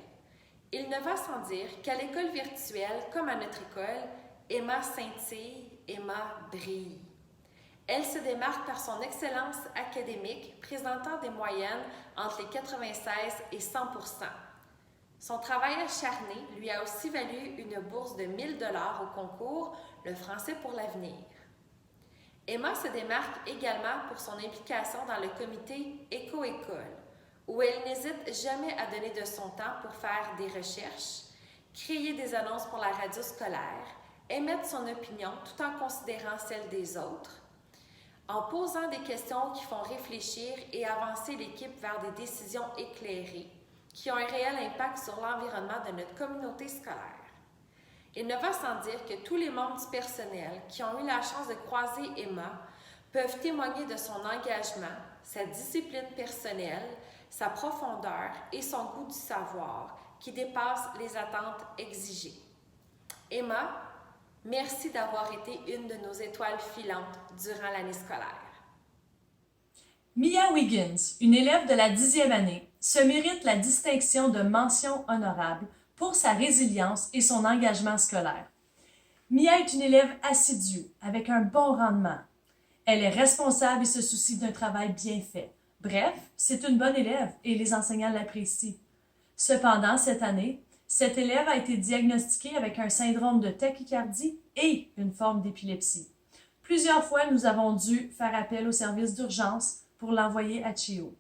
Il ne va sans dire qu'à l'école virtuelle, comme à notre école, Emma scintille, Emma brille. Elle se démarque par son excellence académique, présentant des moyennes entre les 96 et 100 %. Son travail acharné lui a aussi valu une bourse de 1 000 $ au concours Le Français pour l'avenir. Emma se démarque également pour son implication dans le comité Éco-École, où elle n'hésite jamais à donner de son temps pour faire des recherches, créer des annonces pour la radio scolaire, émettre son opinion tout en considérant celle des autres, en posant des questions qui font réfléchir et avancer l'équipe vers des décisions éclairées, qui ont un réel impact sur l'environnement de notre communauté scolaire. Il ne va sans dire que tous les membres du personnel qui ont eu la chance de croiser Emma peuvent témoigner de son engagement, sa discipline personnelle, sa profondeur et son goût du savoir qui dépasse les attentes exigées. Emma, merci d'avoir été une de nos étoiles filantes durant l'année scolaire. Mia Wiggins, une élève de la 10e année, se mérite la distinction de mention honorable pour sa résilience et son engagement scolaire. Mia est une élève assidue, avec un bon rendement. Elle est responsable et se soucie d'un travail bien fait. Bref, c'est une bonne élève et les enseignants l'apprécient. Cependant, cette année, cette élève a été diagnostiquée avec un syndrome de tachycardie et une forme d'épilepsie. Plusieurs fois, nous avons dû faire appel au service d'urgence pour l'envoyer à CHEO.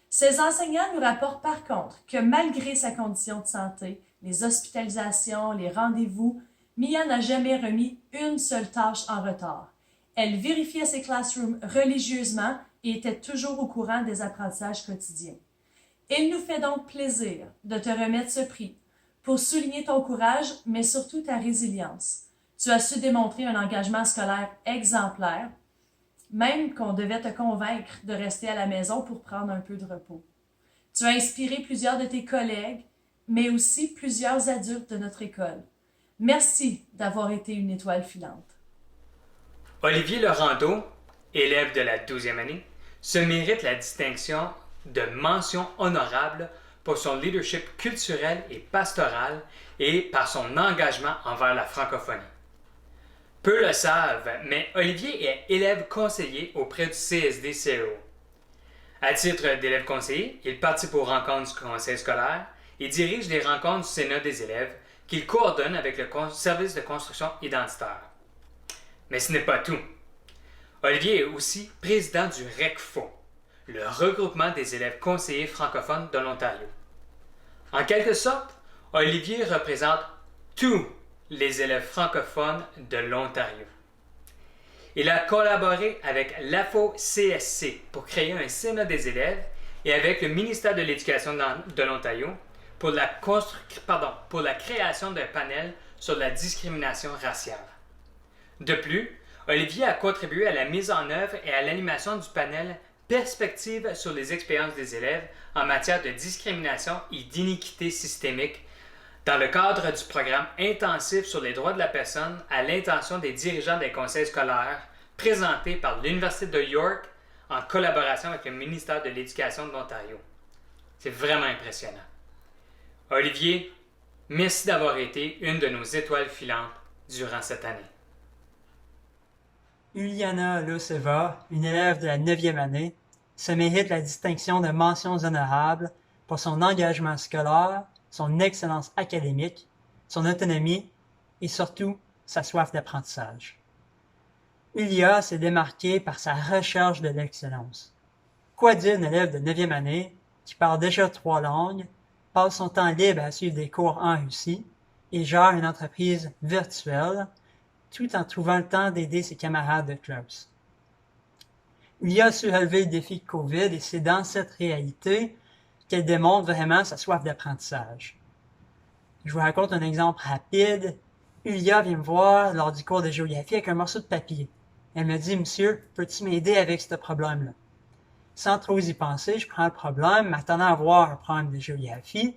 Ces enseignants nous rapportent par contre que malgré sa condition de santé, les hospitalisations, les rendez-vous, Mia n'a jamais remis une seule tâche en retard. Elle vérifiait ses classrooms religieusement et était toujours au courant des apprentissages quotidiens. Il nous fait donc plaisir de te remettre ce prix pour souligner ton courage, mais surtout ta résilience. Tu as su démontrer un engagement scolaire exemplaire, même qu'on devait te convaincre de rester à la maison pour prendre un peu de repos. Tu as inspiré plusieurs de tes collègues, mais aussi plusieurs adultes de notre école. Merci d'avoir été une étoile filante. Olivier Laurenteau, élève de la 12e année, se mérite la distinction de mention honorable pour son leadership culturel et pastoral et par son engagement envers la francophonie. Peu le savent, mais Olivier est élève conseiller auprès du CSD-CEO. À titre d'élève conseiller, il participe aux rencontres du conseil scolaire et dirige les rencontres du Sénat des élèves qu'il coordonne avec le service de construction identitaire. Mais ce n'est pas tout. Olivier est aussi président du RECFO, le regroupement des élèves conseillers francophones de l'Ontario. En quelque sorte, Olivier représente tous les élèves francophones de l'Ontario. Il a collaboré avec l'AFO-CSC pour créer un Sénat des élèves et avec le ministère de l'Éducation de l'Ontario pour la création d'un panel sur la discrimination raciale. De plus, Olivier a contribué à la mise en œuvre et à l'animation du panel Perspectives sur les expériences des élèves en matière de discrimination et d'iniquité systémique dans le cadre du programme intensif sur les droits de la personne à l'intention des dirigeants des conseils scolaires présenté par l'Université de York en collaboration avec le ministère de l'Éducation de l'Ontario. C'est vraiment impressionnant. Olivier, merci d'avoir été une de nos étoiles filantes durant cette année. Uliana Loseva, une élève de la 9e année, se mérite la distinction de mentions honorables pour son engagement scolaire, son excellence académique, son autonomie et surtout sa soif d'apprentissage. Ulia s'est démarquée par sa recherche de l'excellence. Quoi dire d'une élève de 9e année qui parle déjà 3 langues, passe son temps libre à suivre des cours en Russie et gère une entreprise virtuelle tout en trouvant le temps d'aider ses camarades de classe. Il a su relever le défi de COVID et c'est dans cette réalité qu'elle démontre vraiment sa soif d'apprentissage. Je vous raconte un exemple rapide. Ulia vient me voir lors du cours de géographie avec un morceau de papier. Elle me dit « Monsieur, peux-tu m'aider avec ce problème-là? » Sans trop y penser, je prends le problème, m'attendant à voir un problème de géographie,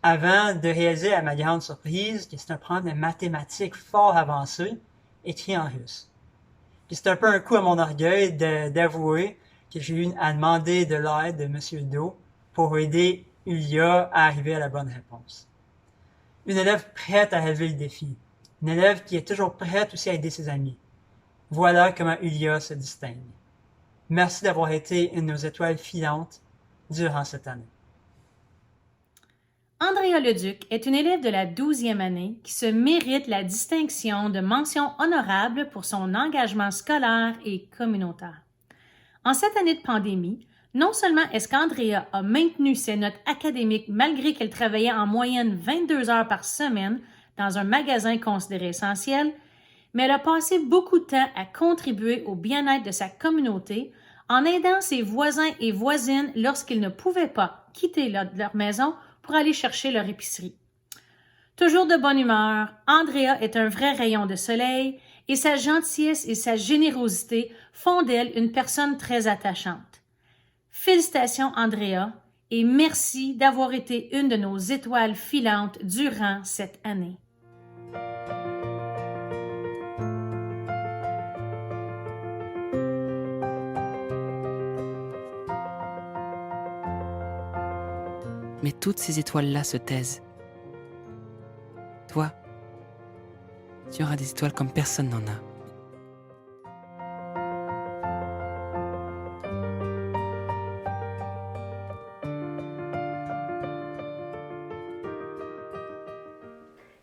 avant de réaliser à ma grande surprise que c'est un problème de mathématiques fort avancé, écrit en russe. Puis c'est un peu un coup à mon orgueil d'avouer que j'ai eu à demander de l'aide de M. Do pour aider Ulia à arriver à la bonne réponse. Une élève prête à relever le défi. Une élève qui est toujours prête aussi à aider ses amis. Voilà comment Ulia se distingue. Merci d'avoir été une de nos étoiles filantes durant cette année. Andrea Leduc est une élève de la 12e année qui se mérite la distinction de mention honorable pour son engagement scolaire et communautaire. En cette année de pandémie, non seulement est-ce qu'Andrea a maintenu ses notes académiques malgré qu'elle travaillait en moyenne 22 heures par semaine dans un magasin considéré essentiel, mais elle a passé beaucoup de temps à contribuer au bien-être de sa communauté en aidant ses voisins et voisines lorsqu'ils ne pouvaient pas quitter leur maison pour aller chercher leur épicerie. Toujours de bonne humeur, Andrea est un vrai rayon de soleil et sa gentillesse et sa générosité font d'elle une personne très attachante. Félicitations Andrea et merci d'avoir été une de nos étoiles filantes durant cette année. mais toutes ces étoiles-là se taisent. Toi, tu auras des étoiles comme personne n'en a.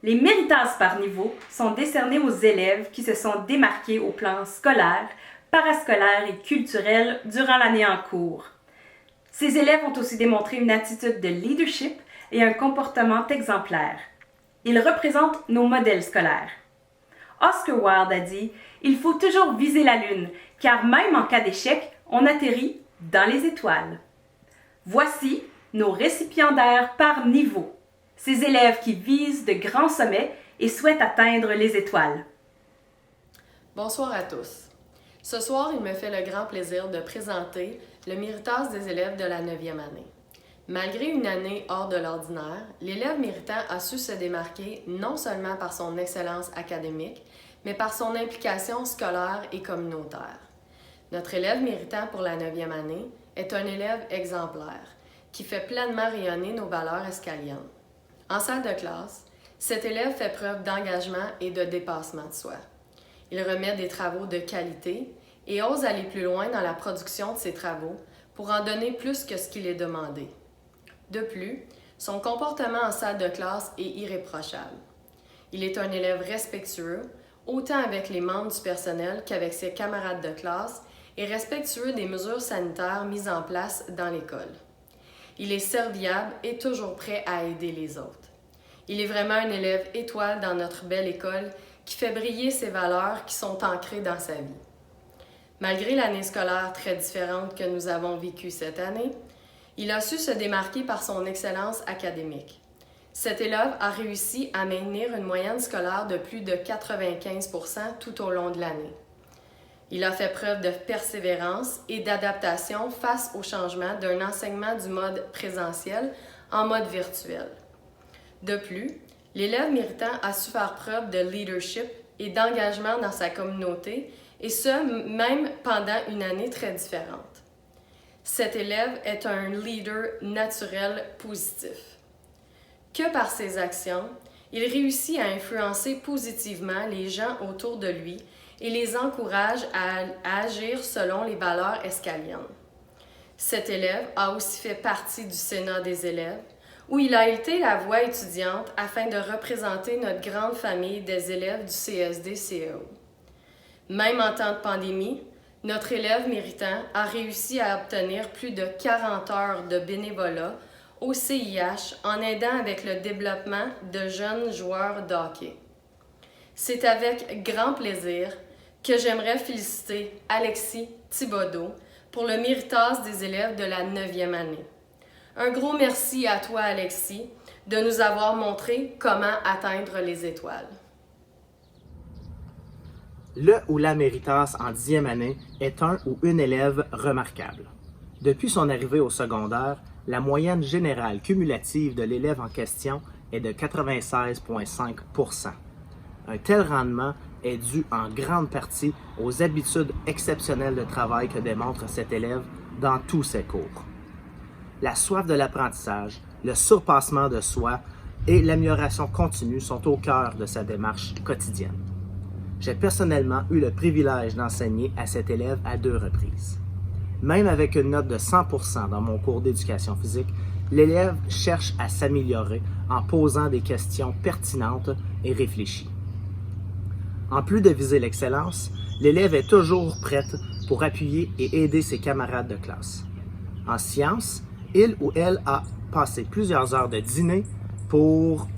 Les méritasses par niveau sont décernées aux élèves qui se sont démarqués au plan scolaire, parascolaire et culturel durant l'année en cours. Ces élèves ont aussi démontré une attitude de leadership et un comportement exemplaire. Ils représentent nos modèles scolaires. Oscar Wilde a dit « Il faut toujours viser la lune, car même en cas d'échec, on atterrit dans les étoiles. » Voici nos récipiendaires par niveau. Ces élèves qui visent de grands sommets et souhaitent atteindre les étoiles. Bonsoir à tous. Ce soir, il me fait le grand plaisir de présenter le méritas des élèves de la 9e année. Malgré une année hors de l'ordinaire, l'élève méritant a su se démarquer non seulement par son excellence académique, mais par son implication scolaire et communautaire. Notre élève méritant pour la 9e année est un élève exemplaire qui fait pleinement rayonner nos valeurs escaliennes. En salle de classe, cet élève fait preuve d'engagement et de dépassement de soi. Il remet des travaux de qualité et ose aller plus loin dans la production de ses travaux pour en donner plus que ce qu'il est demandé. De plus, son comportement en salle de classe est irréprochable. Il est un élève respectueux, autant avec les membres du personnel qu'avec ses camarades de classe et respectueux des mesures sanitaires mises en place dans l'école. Il est serviable et toujours prêt à aider les autres. Il est vraiment un élève étoile dans notre belle école qui fait briller ses valeurs qui sont ancrées dans sa vie. Malgré l'année scolaire très différente que nous avons vécue cette année, il a su se démarquer par son excellence académique. Cet élève a réussi à maintenir une moyenne scolaire de plus de 95% tout au long de l'année. Il a fait preuve de persévérance et d'adaptation face au changement d'un enseignement du mode présentiel en mode virtuel. De plus, l'élève méritant a su faire preuve de leadership et d'engagement dans sa communauté, et ce, même pendant une année très différente. Cet élève est un leader naturel positif. Que par ses actions, il réussit à influencer positivement les gens autour de lui et les encourage à agir selon les valeurs escaliennes. Cet élève a aussi fait partie du Sénat des élèves, où il a été la voix étudiante afin de représenter notre grande famille des élèves du CSD-CEO. Même en temps de pandémie, notre élève méritant a réussi à obtenir plus de 40 heures de bénévolat au CIH en aidant avec le développement de jeunes joueurs de hockey. C'est avec grand plaisir que j'aimerais féliciter Alexis Thibodeau pour le méritas des élèves de la 9e année. Un gros merci à toi, Alexis, de nous avoir montré comment atteindre les étoiles. Le ou la méritas en 10e année est un ou une élève remarquable. Depuis son arrivée au secondaire, la moyenne générale cumulative de l'élève en question est de 96,5%. Un tel rendement est dû en grande partie aux habitudes exceptionnelles de travail que démontre cet élève dans tous ses cours. La soif de l'apprentissage, le surpassement de soi et l'amélioration continue sont au cœur de sa démarche quotidienne. J'ai personnellement eu le privilège d'enseigner à cet élève à 2 reprises. Même avec une note de 100% dans mon cours d'éducation physique, l'élève cherche à s'améliorer en posant des questions pertinentes et réfléchies. En plus de viser l'excellence, l'élève est toujours prête pour appuyer et aider ses camarades de classe. En sciences, il ou elle a passé plusieurs heures de dîner pour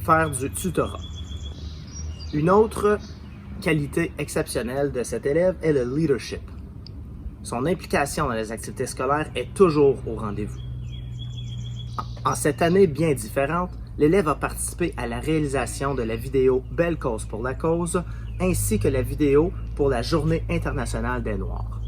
faire du tutorat. Une autre qualité exceptionnelle de cet élève est le leadership. Son implication dans les activités scolaires est toujours au rendez-vous. En cette année bien différente, l'élève a participé à la réalisation de la vidéo « Belle cause pour la cause » ainsi que la vidéo pour la Journée internationale des Noirs.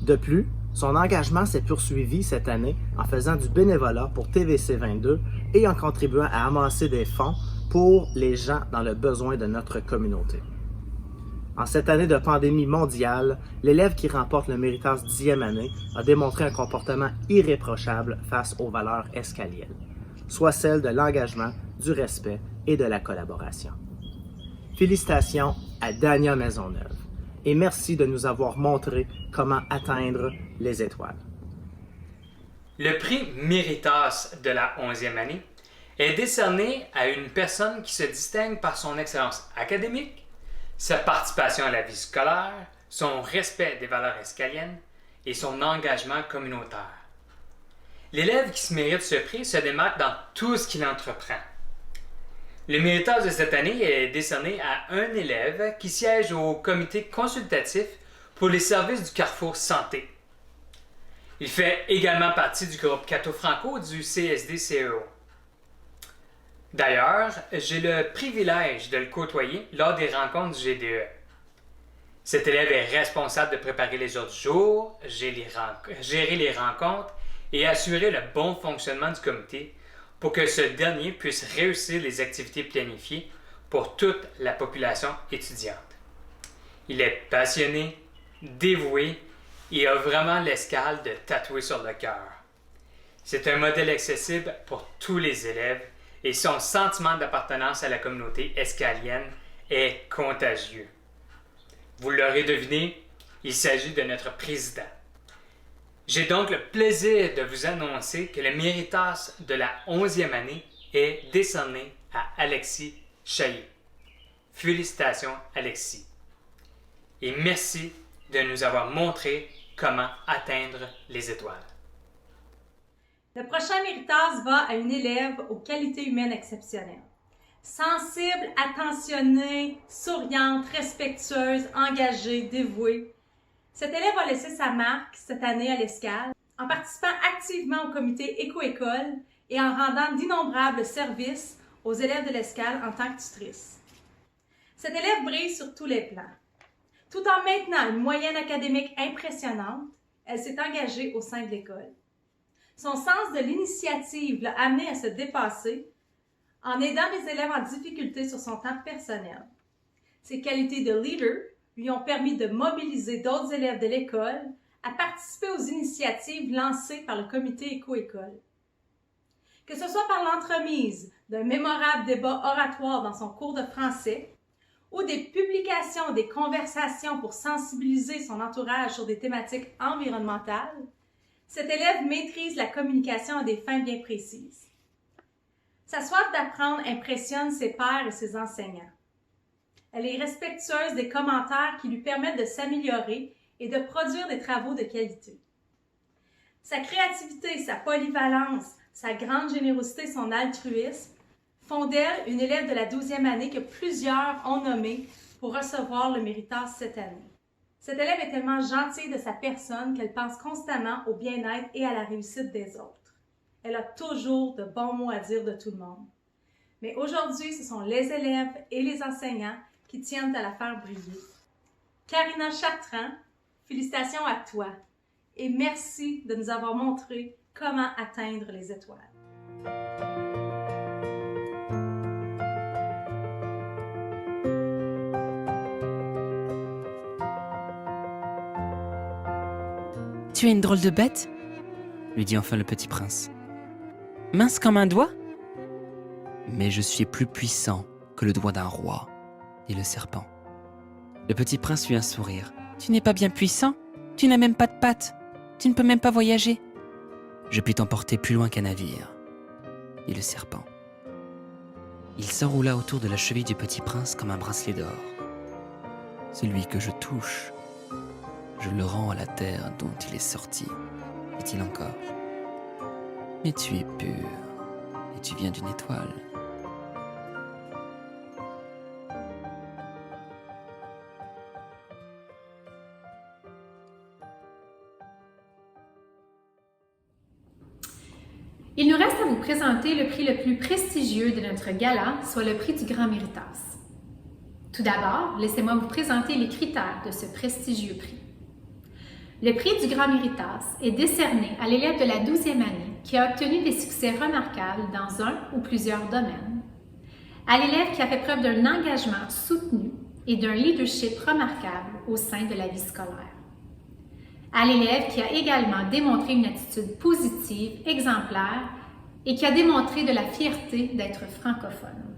De plus, son engagement s'est poursuivi cette année en faisant du bénévolat pour TVC 22 et en contribuant à amasser des fonds pour les gens dans le besoin de notre communauté. En cette année de pandémie mondiale, l'élève qui remporte le Méritas 10e année a démontré un comportement irréprochable face aux valeurs escaliennes, soit celles de l'engagement, du respect et de la collaboration. Félicitations à Dania Maisonneuve et merci de nous avoir montré comment atteindre les étoiles. Le prix Méritas de la 11e année est décerné à une personne qui se distingue par son excellence académique, sa participation à la vie scolaire, son respect des valeurs escaliennes et son engagement communautaire. L'élève qui se mérite ce prix se démarque dans tout ce qu'il entreprend. Le Méritas de cette année est décerné à un élève qui siège au comité consultatif pour les services du Carrefour Santé. Il fait également partie du groupe Cato Franco du CSD-CEO. D'ailleurs, j'ai le privilège de le côtoyer lors des rencontres du GDE. Cet élève est responsable de préparer les ordres du jour, gérer les rencontres et assurer le bon fonctionnement du comité pour que ce dernier puisse réussir les activités planifiées pour toute la population étudiante. Il est passionné, dévoué et a vraiment l'escale de tatouer sur le cœur. C'est un modèle accessible pour tous les élèves et son sentiment d'appartenance à la communauté escalienne est contagieux. Vous l'aurez deviné, il s'agit de notre président. J'ai donc le plaisir de vous annoncer que le Méritas de la 11e année est décerné à Alexis Chaillet. Félicitations, Alexis. Et merci de nous avoir montré comment atteindre les étoiles. Le prochain Méritas va à une élève aux qualités humaines exceptionnelles. Sensible, attentionnée, souriante, respectueuse, engagée, dévouée. Cet élève a laissé sa marque cette année à l'Escale en participant activement au comité Éco-École et en rendant d'innombrables services aux élèves de l'Escale en tant que tutrice. Cet élève brille sur tous les plans. Tout en maintenant une moyenne académique impressionnante, elle s'est engagée au sein de l'école. Son sens de l'initiative l'a amené à se dépasser en aidant les élèves en difficulté sur son temps personnel. Ses qualités de leader lui ont permis de mobiliser d'autres élèves de l'école à participer aux initiatives lancées par le comité Éco-École. Que ce soit par l'entremise d'un mémorable débat oratoire dans son cours de français ou des publications, des conversations pour sensibiliser son entourage sur des thématiques environnementales, cet élève maîtrise la communication à des fins bien précises. Sa soif d'apprendre impressionne ses pairs et ses enseignants. Elle est respectueuse des commentaires qui lui permettent de s'améliorer et de produire des travaux de qualité. Sa créativité, sa polyvalence, sa grande générosité, son altruisme font d'elle une élève de la 12e année que plusieurs ont nommée pour recevoir le Méritas cette année. Cette élève est tellement gentille de sa personne qu'elle pense constamment au bien-être et à la réussite des autres. Elle a toujours de bons mots à dire de tout le monde. Mais aujourd'hui, ce sont les élèves et les enseignants qui tiennent à la faire briller. Karina Chartrand, félicitations à toi et merci de nous avoir montré comment atteindre les étoiles. Tu es une drôle de bête, lui dit enfin le petit prince. Mince comme un doigt? Mais je suis plus puissant que le doigt d'un roi, dit le serpent. Le petit prince eut un sourire. Tu n'es pas bien puissant? Tu n'as même pas de pattes. Tu ne peux même pas voyager. Je puis t'emporter plus loin qu'un navire, dit le serpent. Il s'enroula autour de la cheville du petit prince comme un bracelet d'or. Celui que je touche, je le rends à la terre dont il est sorti, dit-il encore. Mais tu es pur, et tu viens d'une étoile. Il nous reste à vous présenter le prix le plus prestigieux de notre gala, soit le prix du Grand Méritas. Tout d'abord, laissez-moi vous présenter les critères de ce prestigieux prix. Le prix du Grand Méritas est décerné à l'élève de la 12e année qui a obtenu des succès remarquables dans un ou plusieurs domaines, à l'élève qui a fait preuve d'un engagement soutenu et d'un leadership remarquable au sein de la vie scolaire. À l'élève qui a également démontré une attitude positive, exemplaire, et qui a démontré de la fierté d'être francophone.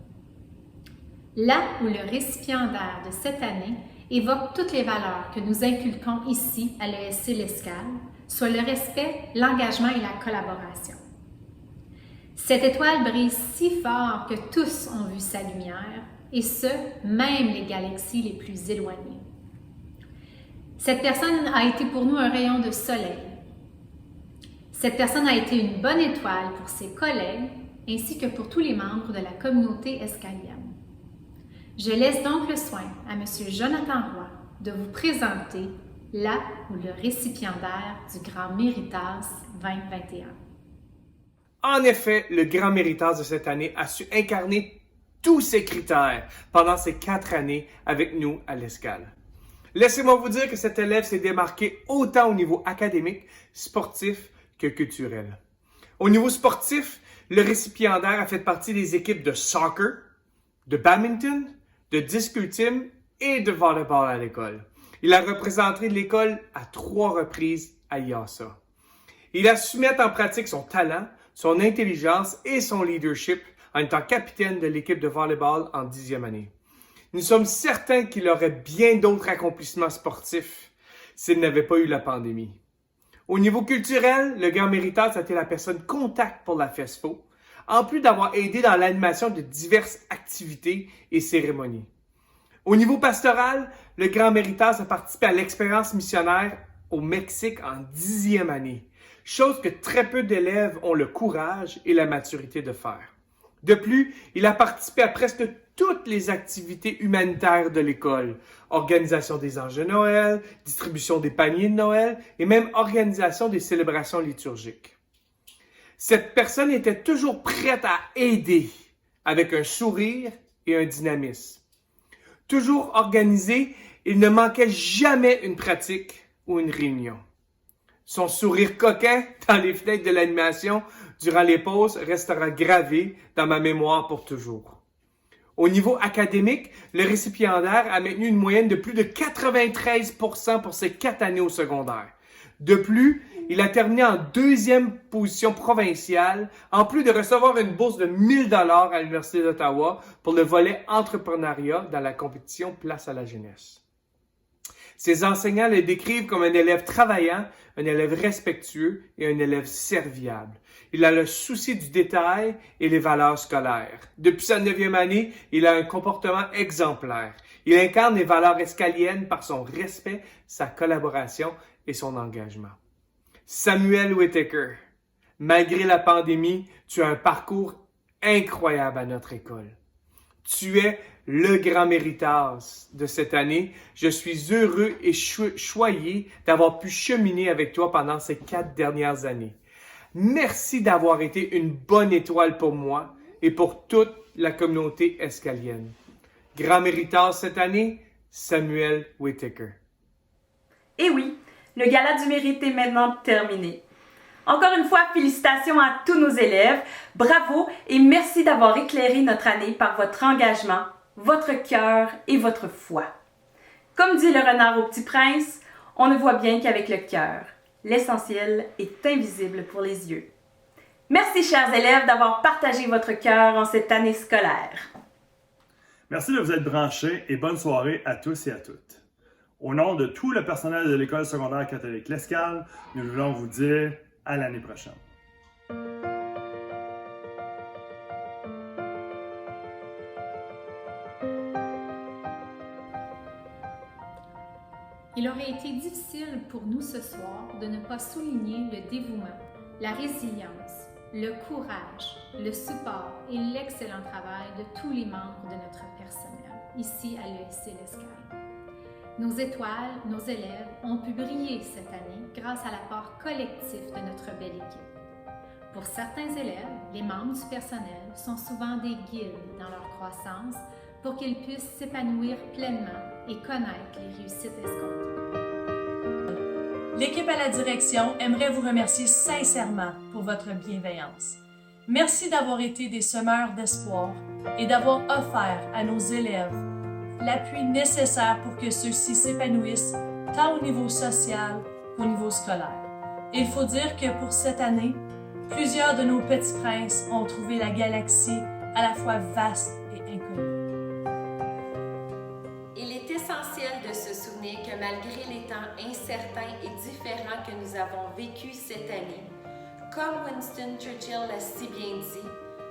Là où le récipiendaire de cette année évoque toutes les valeurs que nous inculquons ici à l'ESC L'Escale, soit le respect, l'engagement et la collaboration. Cette étoile brille si fort que tous ont vu sa lumière, et ce, même les galaxies les plus éloignées. Cette personne a été pour nous un rayon de soleil. Cette personne a été une bonne étoile pour ses collègues, ainsi que pour tous les membres de la communauté escalienne. Je laisse donc le soin à M. Jonathan Roy de vous présenter là où le récipiendaire du Grand Méritas 2021. En effet, le Grand Méritas de cette année a su incarner tous ces critères pendant ces 4 années avec nous à l'Escale. Laissez-moi vous dire que cet élève s'est démarqué autant au niveau académique, sportif que culturel. Au niveau sportif, le récipiendaire a fait partie des équipes de soccer, de badminton, de disque ultime et de volleyball à l'école. Il a représenté l'école à 3 reprises à IASA. Il a su mettre en pratique son talent, son intelligence et son leadership en étant capitaine de l'équipe de volleyball en 10e année. Nous sommes certains qu'il aurait bien d'autres accomplissements sportifs s'il n'avait pas eu la pandémie. Au niveau culturel, le Grand Méritas a été la personne contact pour la FESFO, en plus d'avoir aidé dans l'animation de diverses activités et cérémonies. Au niveau pastoral, le Grand Méritas a participé à l'expérience missionnaire au Mexique en 10e année, chose que très peu d'élèves ont le courage et la maturité de faire. De plus, il a participé à presque toutes les activités humanitaires de l'école, organisation des anges de Noël, distribution des paniers de Noël et même organisation des célébrations liturgiques. Cette personne était toujours prête à aider avec un sourire et un dynamisme. Toujours organisé, il ne manquait jamais une pratique ou une réunion. Son sourire coquin dans les fenêtres de l'animation durant les pauses restera gravé dans ma mémoire pour toujours. Au niveau académique, le récipiendaire a maintenu une moyenne de plus de 93% pour ses 4 années au secondaire. De plus, il a terminé en 2e position provinciale, en plus de recevoir une bourse de 1 000 $ à l'Université d'Ottawa pour le volet entrepreneuriat dans la compétition Place à la jeunesse. Ses enseignants le décrivent comme un élève travaillant, un élève respectueux et un élève serviable. Il a le souci du détail et les valeurs scolaires. Depuis sa 9e année, il a un comportement exemplaire. Il incarne les valeurs escaliennes par son respect, sa collaboration et son engagement. Samuel Whittaker, malgré la pandémie, tu as un parcours incroyable à notre école. Tu es le Grand Méritas de cette année. Je suis heureux et choyé d'avoir pu cheminer avec toi pendant ces 4 dernières années. Merci d'avoir été une bonne étoile pour moi et pour toute la communauté escalienne. Grand Méritas cette année, Samuel Whittaker. Et oui, le Gala du Mérite est maintenant terminé. Encore une fois, félicitations à tous nos élèves, bravo et merci d'avoir éclairé notre année par votre engagement, votre cœur et votre foi. Comme dit le renard au Petit Prince, on ne voit bien qu'avec le cœur. L'essentiel est invisible pour les yeux. Merci, chers élèves, d'avoir partagé votre cœur en cette année scolaire. Merci de vous être branchés et bonne soirée à tous et à toutes. Au nom de tout le personnel de l'École secondaire catholique L'Escale, nous voulons vous dire à l'année prochaine. Il aurait été difficile pour nous ce soir de ne pas souligner le dévouement, la résilience, le courage, le support et l'excellent travail de tous les membres de notre personnel, ici à l'ESC L'Escale. Nos étoiles, nos élèves ont pu briller cette année grâce à l'apport collectif de notre belle équipe. Pour certains élèves, les membres du personnel sont souvent des guides dans leur croissance pour qu'ils puissent s'épanouir pleinement et connaître les réussites escomptées. L'équipe à la direction aimerait vous remercier sincèrement pour votre bienveillance. Merci d'avoir été des semeurs d'espoir et d'avoir offert à nos élèves l'appui nécessaire pour que ceux-ci s'épanouissent tant au niveau social qu'au niveau scolaire. Et il faut dire que pour cette année, plusieurs de nos petits princes ont trouvé la galaxie à la fois vaste et inconnue. Il est essentiel de se souvenir que malgré les temps incertains et différents que nous avons vécus cette année, comme Winston Churchill l'a si bien dit,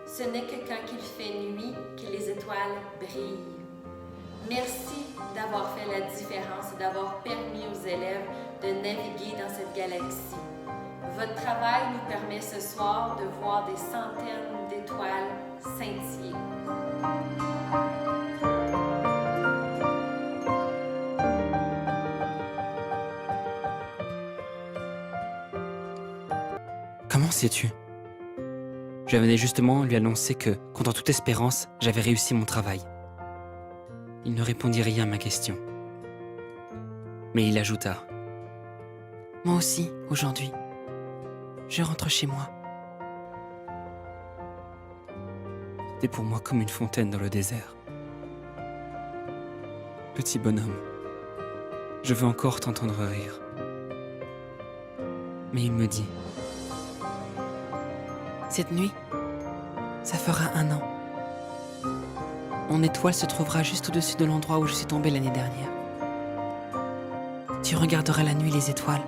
ce n'est que quand il fait nuit que les étoiles brillent. Merci d'avoir fait la différence et d'avoir permis aux élèves de naviguer dans cette galaxie. Votre travail nous permet ce soir de voir des centaines d'étoiles scintiller. Comment sais-tu? Je venais justement lui annoncer que, contre toute espérance, j'avais réussi mon travail. Il ne répondit rien à ma question. Mais il ajouta: Moi aussi, aujourd'hui, je rentre chez moi. C'était pour moi comme une fontaine dans le désert. Petit bonhomme, je veux encore t'entendre rire. Mais il me dit: Cette nuit, ça fera 1 an. Mon étoile se trouvera juste au-dessus de l'endroit où je suis tombée l'année dernière. Tu regarderas la nuit les étoiles.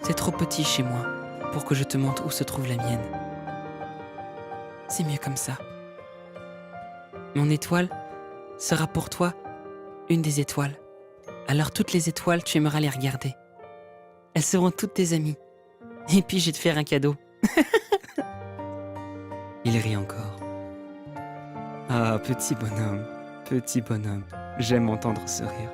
C'est trop petit chez moi pour que je te montre où se trouve la mienne. C'est mieux comme ça. Mon étoile sera pour toi une des étoiles. Alors toutes les étoiles, tu aimeras les regarder. Elles seront toutes tes amies. Et puis je vais te faire un cadeau. Il rit encore. Ah, petit bonhomme, j'aime entendre ce rire.